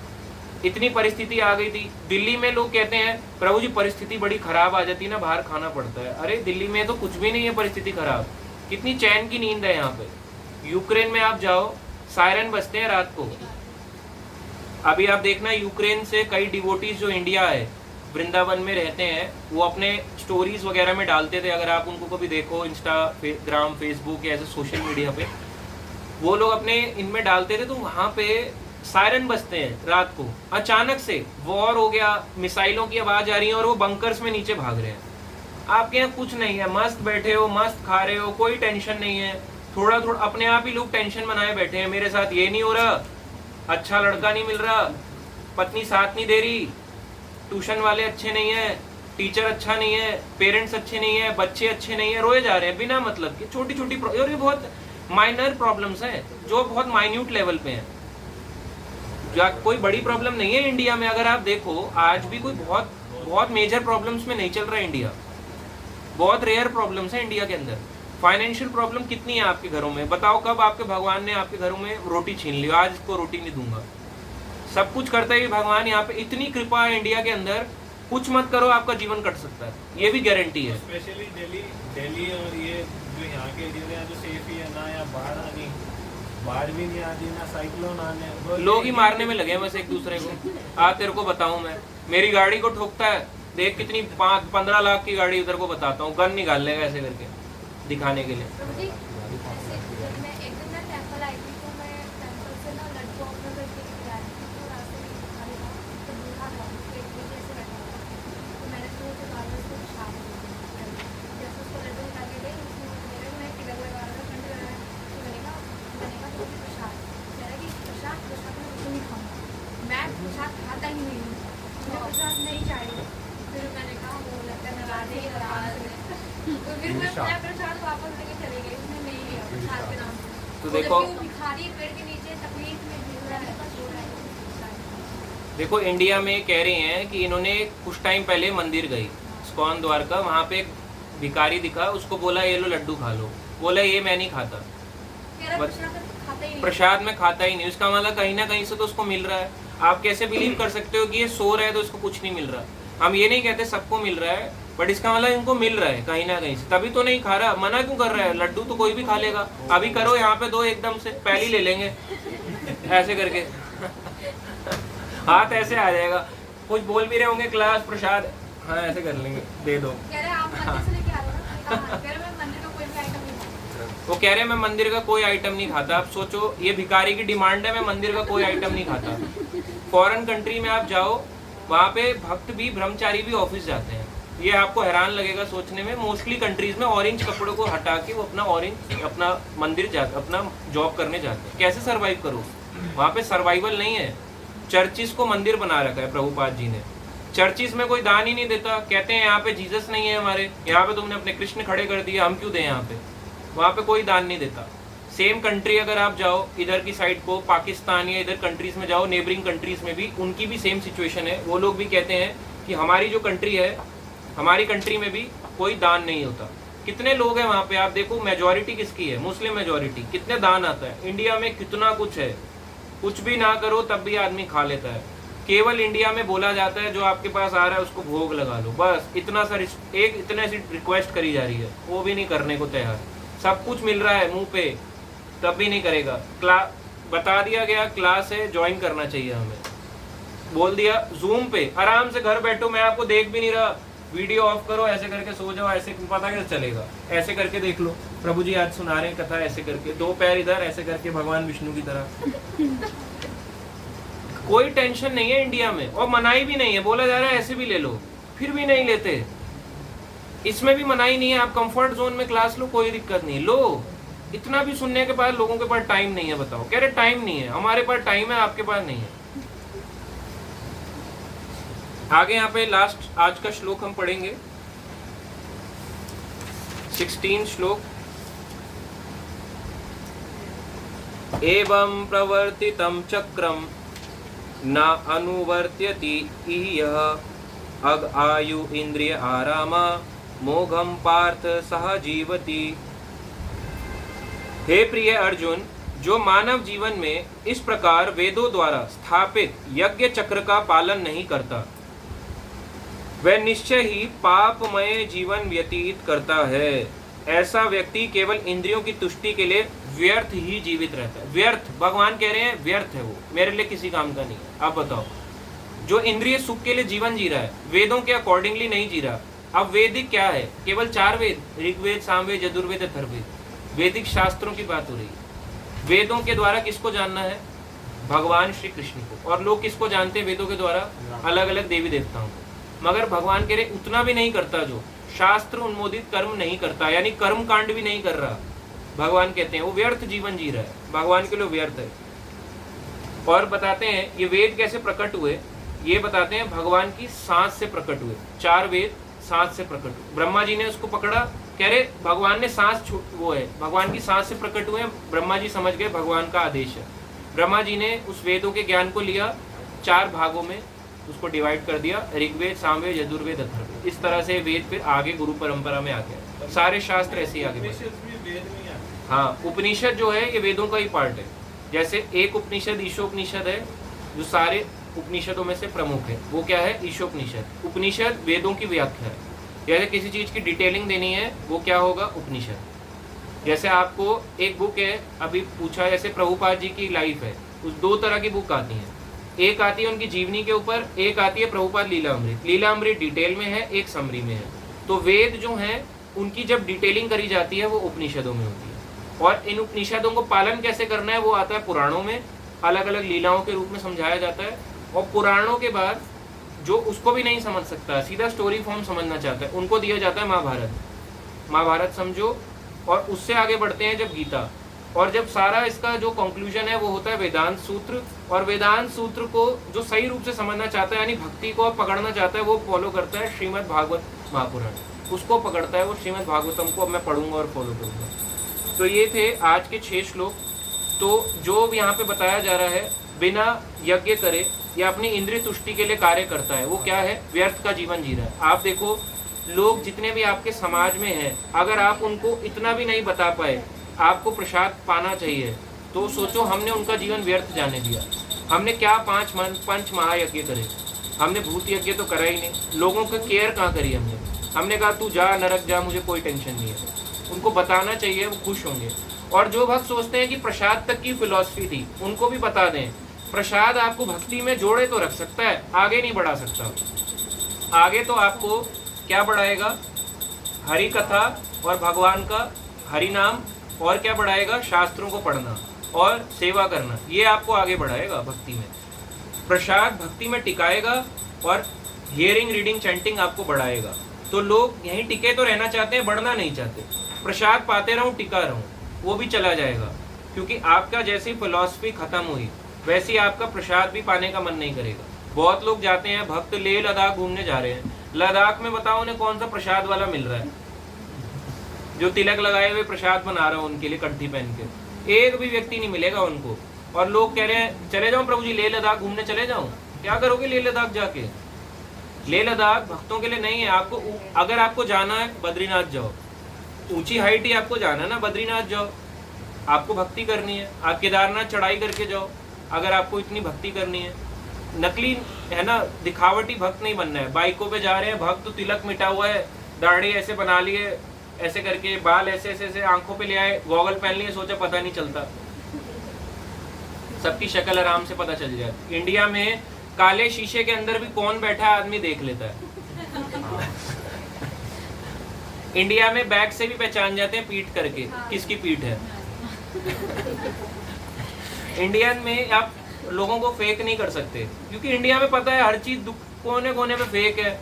इतनी परिस्थिति आ गई थी। दिल्ली में लोग कहते हैं प्रभु जी परिस्थिति बड़ी खराब आ जाती है ना, बाहर खाना पड़ता है। अरे दिल्ली में तो कुछ भी नहीं है परिस्थिति खराब, कितनी चैन की नींद है यहाँ पे। यूक्रेन में आप जाओ, सायरन बजते हैं रात को। अभी आप देखना, यूक्रेन से कई डिवोटीज जो इंडिया है, वृंदावन में रहते हैं, वो अपने स्टोरीज वगैरह में डालते थे। अगर आप उनको कभी देखो इंस्टाग्राम, फेसबुक या ऐसे सोशल मीडिया पे, वो लोग अपने इनमें डालते थे। तो वहाँ पे सायरन बजते हैं रात को, अचानक से वॉर हो गया, मिसाइलों की आवाज आ रही है और वो बंकर्स में नीचे भाग रहे हैं। आपके यहाँ कुछ नहीं है, मस्त बैठे हो, मस्त खा रहे हो, कोई टेंशन नहीं है। थोड़ा थोड़ा अपने आप ही लोग टेंशन बनाए बैठे हैं, मेरे साथ ये नहीं हो रहा, अच्छा लड़का नहीं मिल रहा, पत्नी साथ नहीं दे रही, ट्यूशन वाले अच्छे नहीं है, टीचर अच्छा नहीं है, पेरेंट्स अच्छे नहीं है, बच्चे अच्छे नहीं है, रोए जा रहे हैं बिना मतलब के। छोटी छोटी और ये बहुत माइनर प्रॉब्लम्स हैं जो बहुत माइन्यूट लेवल पे हैं, कोई बड़ी प्रॉब्लम नहीं है इंडिया में। अगर आप देखो आज भी कोई बहुत मेजर प्रॉब्लम्स में नहीं चल रहा है इंडिया, बहुत रेयर प्रॉब्लम्स है इंडिया के अंदर। फाइनेंशियल प्रॉब्लम कितनी है आपके घरों में, बताओ कब आपके भगवान ने आपके घरों में रोटी छीन ली, आज इसको रोटी नहीं दूंगा। सब कुछ करता है भगवान। यहाँ पे इतनी कृपा है इंडिया के अंदर, कुछ मत करो आपका जीवन कट सकता है, ये भी गारंटी है। स्पेशली दिल्ली और ये जो यहाँ के एरिया जो सेफ ही है ना, यहाँ बाढ़ भी नहीं आती ना साइक्लोन आने, लोग ही मारने में लगे हैं बस एक दूसरे को। आज तेरे को बताऊं, मैं मेरी गाड़ी को ठोकता है, देख कितनी 5-15 लाख की गाड़ी, उधर को बताता हूँ, गन निकाल लेगा ऐसे करके दिखाने के लिए। तो देखो इंडिया में कह रहे हैं कि इन्होंने कुछ टाइम पहले मंदिर गई इस्कॉन द्वारका, वहाँ पे एक भिखारी दिखा, उसको बोला ये लो लड्डू खा लो, बोला ये मैं नहीं खाता, प्रसाद में खाता ही नहीं। उसका मतलब कहीं ना कहीं से तो उसको मिल रहा है। आप कैसे बिलीव कर सकते हो कि ये सो रहा है तो इसको कुछ नहीं मिल रहा। हम ये नहीं कहते सबको मिल रहा है, बट इसका मतलब इनको मिल रहा है कहीं ना कहीं से, तभी तो नहीं खा रहा। मना क्यों कर रहा है, लड्डू तो कोई भी खा लेगा। अभी करो यहाँ पे 2 एकदम से, पहले ले लेंगे ऐसे करके हाथ ऐसे आ जाएगा। कुछ बोल भी रहे होंगे क्लास प्रसाद, हाँ ऐसे कर लेंगे, दे दो। कह रहे आप मंदिर से लेके आ रहे हो ना, कह रहे मैं मंदिर का कोई भी आइटम नहीं खाता। वो कह रहे हैं मैं मंदिर का कोई आइटम नहीं खाता। आप सोचो ये भिखारी की डिमांड है, मैं मंदिर का कोई आइटम नहीं खाता। फॉरेन कंट्री में आप जाओ, वहाँ पे भक्त भी ब्रह्मचारी भी ऑफिस जाते हैं। ये आपको हैरान लगेगा सोचने में, मोस्टली कंट्रीज में ऑरेंज कपड़ों को हटा के वो अपना मंदिर जाते, अपना जॉब करने जाते हैं। कैसे सरवाइव करो? वहाँ पे सर्वाइवल नहीं है। चर्चिस को मंदिर बना रखा है प्रभुपाद जी ने। चर्चिस में कोई दान ही नहीं देता, कहते हैं यहाँ पे जीसस नहीं है हमारे, यहाँ पे तुमने अपने कृष्ण खड़े कर दिए, हम क्यों दें यहाँ पे? वहाँ पे कोई दान नहीं देता। सेम कंट्री अगर आप जाओ इधर की साइड को, पाकिस्तान या इधर कंट्रीज में जाओ, नेबरिंग कंट्रीज में भी उनकी भी सेम सिचुएशन है। वो लोग भी कहते हैं कि हमारी जो कंट्री है, हमारी कंट्री में भी कोई दान नहीं होता। कितने लोग हैं वहाँ पे, आप देखो मेजोरिटी किसकी है, मुस्लिम मेजोरिटी। कितने दान आता है? इंडिया में कितना कुछ है, कुछ भी ना करो तब भी आदमी खा लेता है। केवल इंडिया में बोला जाता है जो आपके पास आ रहा है उसको भोग लगा लो, बस इतना सा इतने सी रिक्वेस्ट करी जा रही है, वो भी नहीं करने को तैयार। सब कुछ मिल रहा है मुंह पे, तब भी नहीं करेगा। बता दिया गया क्लास है, ज्वाइन करना चाहिए हमें, बोल दिया जूम पे आराम से घर बैठो, मैं आपको देख भी नहीं रहा, वीडियो ऑफ करो, ऐसे करके सो जाओ, ऐसे पता कैसे चलेगा? ऐसे करके देख लो, प्रभु जी आज सुना रहे हैं कथा, ऐसे करके दो पैर इधर ऐसे करके भगवान विष्णु की तरह। कोई टेंशन नहीं है इंडिया में, और मनाही भी नहीं है। बोला जा रहा है ऐसे भी ले लो, फिर भी नहीं लेते। इसमें भी मनाही नहीं है, आप कंफर्ट जोन में क्लास लो, कोई दिक्कत नहीं, लो। इतना भी सुनने के बाद लोगों के पास टाइम नहीं है। बताओ, कह रहे टाइम नहीं है, हमारे पास टाइम है, आपके पास नहीं है। आगे यहाँ पे लास्ट आज का श्लोक हम पढ़ेंगे, 16 श्लोक। एवं प्रवर्तितं चक्रम न अनुवर्त्यति इह अग आयु इंद्रिय आरामा मोघम पार्थ सह जीवति। हे प्रिय अर्जुन, जो मानव जीवन में इस प्रकार वेदों द्वारा स्थापित यज्ञ चक्र का पालन नहीं करता, वह निश्चय ही पापमय जीवन व्यतीत करता है। ऐसा व्यक्ति केवल इंद्रियों की तुष्टि के लिए व्यर्थ ही जीवित रहता है। व्यर्थ, भगवान कह रहे हैं व्यर्थ है वो, मेरे लिए किसी काम का नहीं है। आप बताओ, जो इंद्रिय सुख के लिए जीवन जी रहा है, वेदों के अकॉर्डिंगली नहीं जी रहा। अब वैदिक क्या है? केवल 4 वेद, ऋग्वेद, सामवेद, यजुर्वेद, अथर्ववेद, वैदिक शास्त्रों की बात हो रही है। वेदों के द्वारा किसको जानना है? भगवान श्री कृष्ण को। और लोग किसको जानते हैं वेदों के द्वारा? अलग अलग देवी देवताओं को। मगर भगवान कह रहे उतना भी नहीं करता, जो शास्त्र उन्मोदित कर्म नहीं करता, यानी कर्म कांड भी नहीं कर रहा। भगवान कहते हैं वो व्यर्थ जीवन जी रहा है, भगवान के लिए व्यर्थ है। और बताते हैं ये वेद कैसे प्रकट हुए, ये बताते हैं भगवान की सांस से प्रकट हुए। 4 वेद सांस से प्रकट हुए। ब्रह्मा जी ने उसको पकड़ा, कह रहे भगवान ने सांस वो है, भगवान की सांस से प्रकट हुए। ब्रह्मा जी समझ गए भगवान का आदेश है। ब्रह्मा जी ने उस वेदों के ज्ञान को लिया, 4 भागों में उसको डिवाइड कर दिया, ऋग्वेद, सामवेद, यजुर्वेद, अथर्ववेद। इस तरह से वेद फिर आगे गुरु परंपरा में आ गया। सारे शास्त्र ऐसे ही आगे बढ़े। हाँ, उपनिषद जो है ये वेदों का ही पार्ट है। जैसे एक उपनिषद ईशोपनिषद है जो सारे उपनिषदों में से प्रमुख है, वो क्या है? ईशोपनिषद। उपनिषद वेदों की व्याख्या है। जैसे किसी चीज की डिटेलिंग देनी है वो क्या होगा? उपनिषद। जैसे आपको एक बुक है, अभी पूछा जैसे प्रभुपाद जी की लाइफ है, उस 2 तरह की बुक आती हैं। एक आती है उनकी जीवनी के ऊपर, एक आती है प्रभुपाद लीलामृत। लीलामृत डिटेल में है, एक समरी में है। तो वेद जो हैं उनकी जब डिटेलिंग करी जाती है वो उपनिषदों में होती है। और इन उपनिषदों को पालन कैसे करना है वो आता है पुराणों में, अलग अलग लीलाओं के रूप में समझाया जाता है। और पुराणों के बाद जो उसको भी नहीं समझ सकता, सीधा स्टोरी फॉर्म समझना चाहता है, उनको दिया जाता है महाभारत। महाभारत समझो, और उससे आगे बढ़ते हैं जब गीता। और जब सारा इसका जो कंक्लूजन है वो होता है वेदांत सूत्र। और वेदांत सूत्र को जो सही रूप से समझना चाहता है, यानी भक्ति को पकड़ना चाहता है, वो फॉलो करता है श्रीमद् भागवत महापुराण, उसको पकड़ता है वो श्रीमद् भागवतम को। अब मैं पढ़ूंगा और फॉलो करूंगा। तो ये थे आज के 6 श्लोक। तो जो यहाँ पे बताया जा रहा है, बिना यज्ञ करे या अपनी इंद्रिय तुष्टि के लिए कार्य करता है, वो क्या है? व्यर्थ का जीवन जी रहा है। आप देखो, लोग जितने भी आपके समाज में हैं, अगर आप उनको इतना भी नहीं बता पाए आपको प्रसाद पाना चाहिए, तो सोचो हमने उनका जीवन व्यर्थ जाने दिया। हमने क्या 5 महायज्ञ करे, हमने भूत यज्ञ तो करा ही नहीं। लोगों का केयर कहाँ करी हमने कहा तू जा नरक जा, मुझे कोई टेंशन नहीं है। उनको बताना चाहिए, वो खुश होंगे। और जो भक्त सोचते हैं कि प्रसाद तक की फिलॉसफी थी, उनको भी बता दें प्रसाद आपको भक्ति में जोड़े तो रख सकता है, आगे नहीं बढ़ा सकता। आगे तो आपको क्या बढ़ाएगा? हरि कथा और भगवान का हरि नाम, और क्या बढ़ाएगा? शास्त्रों को पढ़ना और सेवा करना, ये आपको आगे बढ़ाएगा भक्ति में। प्रसाद भक्ति में टिकाएगा और हियरिंग, रीडिंग, चैंटिंग आपको बढ़ाएगा। तो लोग यहीं टिके तो रहना चाहते हैं, बढ़ना नहीं चाहते। प्रसाद पाते रहूं, टिका रहूं, वो भी चला जाएगा, क्योंकि आपका जैसी फिलॉसफी खत्म हुई वैसे ही आपका प्रसाद भी पाने का मन नहीं करेगा। बहुत लोग जाते हैं, भक्त लेह लद्दाख घूमने जा रहे हैं, लद्दाख में बताओ उन्हें कौन सा प्रसाद वाला मिल रहा है जो तिलक लगाए हुए प्रसाद बना रहा है उनके लिए कंठी पहन के? एक भी व्यक्ति नहीं मिलेगा उनको। और लोग कह रहे हैं चले जाओ प्रभु जी, लेह लद्दाख घूमने चले जाओ। क्या करोगे लेह लद्दाख जाके? लेह लद्दाख भक्तों के लिए नहीं है। आपको अगर आपको जाना है बद्रीनाथ जाओ, ऊंची हाइट ही आपको जाना है ना, बद्रीनाथ जाओ। आपको भक्ति करनी है, आप केदारनाथ चढ़ाई करके जाओ अगर आपको इतनी भक्ति करनी है। नकली है ना, दिखावटी भक्त नहीं बनना है। बाइकों पे जा रहे हैं भक्त, तो तिलक मिटा हुआ है, दाढ़ी ऐसे बना लिए, ऐसे करके बाल ऐसे ऐसे ऐसे आंखों पे ले आए, गॉगल पहन लिए, सोचा पता नहीं चलता। सबकी शक्ल आराम से पता चल जाए। इंडिया में काले शीशे के अंदर भी कौन बैठा है आदमी देख लेता है। इंडिया में बैग से भी पहचान जाते हैं पीठ करके किसकी पीठ है। इंडियन में आप लोगों को फेक नहीं कर सकते, क्योंकि इंडिया में पता है हर चीज कोने कोने में फेक है,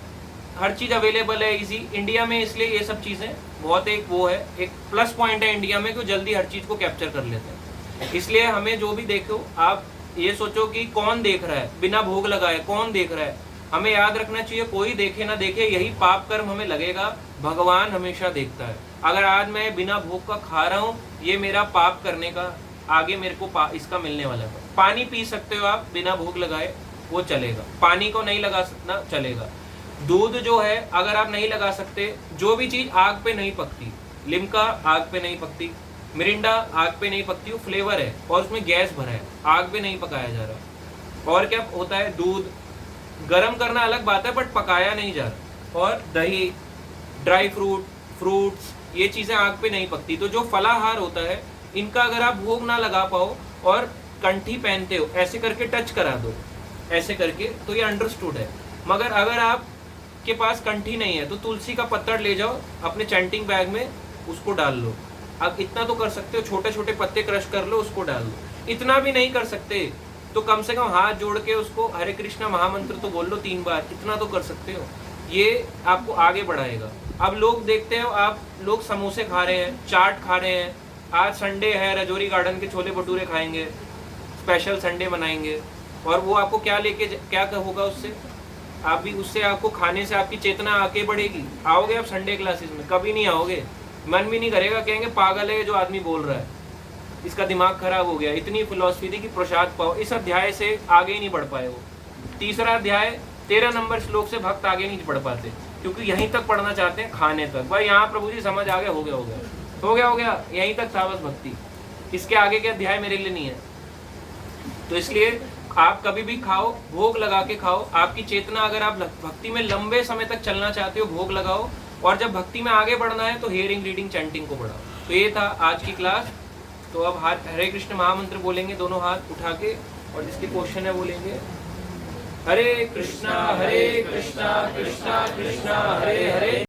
हर चीज अवेलेबल है इजी इंडिया में। इसलिए ये सब चीजें बहुत एक वो है, एक प्लस पॉइंट है इंडिया में कि जल्दी हर चीज को कैप्चर कर लेते हैं। इसलिए हमें जो भी देखो, आप ये सोचो कि कौन देख रहा है, बिना भोग लगाए कौन देख रहा है। हमें याद रखना चाहिए, कोई देखे ना देखे, यही पाप कर्म हमें लगेगा, भगवान हमेशा देखता है। अगर आज मैं बिना भोग का खा रहा हूँ, ये मेरा पाप करने का आगे मेरे को इसका मिलने वाला है। पानी पी सकते हो आप बिना भोग लगाए, वो चलेगा। पानी को नहीं लगा सकना, चलेगा। दूध जो है अगर आप नहीं लगा सकते, जो भी चीज आग पे नहीं पकती, लिम्का आग पे नहीं पकती, मिरिंडा आग पे नहीं पकती, वो फ्लेवर है और उसमें गैस भरा है, आग पे नहीं पकाया जा रहा। और क्या होता है, दूध गर्म करना अलग बात है, बट पकाया नहीं जा रहा। और दही, ड्राई फ्रूट्स, ये चीजें आग पे नहीं पकती। तो जो फलाहार होता है, इनका अगर आप भोग ना लगा पाओ और कंठी पहनते हो, ऐसे करके टच करा दो, ऐसे करके, तो ये अंडरस्टूड है। मगर अगर आप के पास कंठी नहीं है तो तुलसी का पत्तर ले जाओ अपने चैंटिंग बैग में, उसको डाल लो। आप इतना तो कर सकते हो, छोटे छोटे पत्ते क्रश कर लो, उसको डाल लो। इतना भी नहीं कर सकते तो कम से कम हाथ जोड़ के उसको हरे कृष्णा महामंत्र तो बोल लो 3 बार, इतना तो कर सकते हो। ये आपको आगे बढ़ाएगा। अब लोग देखते हो, आप लोग समोसे खा रहे हैं, चाट खा रहे हैं, आज संडे है, रजौरी गार्डन के छोले भटूरे खाएंगे, स्पेशल संडे मनाएंगे, और वो आपको क्या लेके क्या होगा उससे? आप भी उससे, आपको खाने से आपकी चेतना आगे बढ़ेगी। आओगे आप संडे क्लासेस में? कभी नहीं आओगे, मन भी नहीं करेगा, कहेंगे पागल है जो आदमी बोल रहा है, इसका दिमाग खराब हो गया। इतनी फिलॉसफी थी कि प्रसाद पाओ। इस अध्याय से आगे ही नहीं बढ़ पाए वो। तीसरा अध्याय 13 नंबर श्लोक से भक्त आगे नहीं बढ़ पाते, क्योंकि यहीं तक पढ़ना चाहते हैं, खाने तक। भाई यहाँ प्रभु जी समझ आ गया, हो गया, यहीं तक था बस भक्ति, इसके आगे के अध्याय मेरे लिए नहीं है। तो इसलिए आप कभी भी खाओ, भोग लगा के खाओ। आपकी चेतना, अगर आप भक्ति में लंबे समय तक चलना चाहते हो, भोग लगाओ। और जब भक्ति में आगे बढ़ना है तो हियरिंग, रीडिंग, चैंटिंग को बढ़ाओ। तो ये था आज की क्लास। तो अब हरे कृष्ण महामंत्र बोलेंगे दोनों हाथ उठा के, और जिसके क्वेश्चन है बोलेंगे हरे कृष्णा कृष्णा कृष्णा कृष्णा हरे हरे।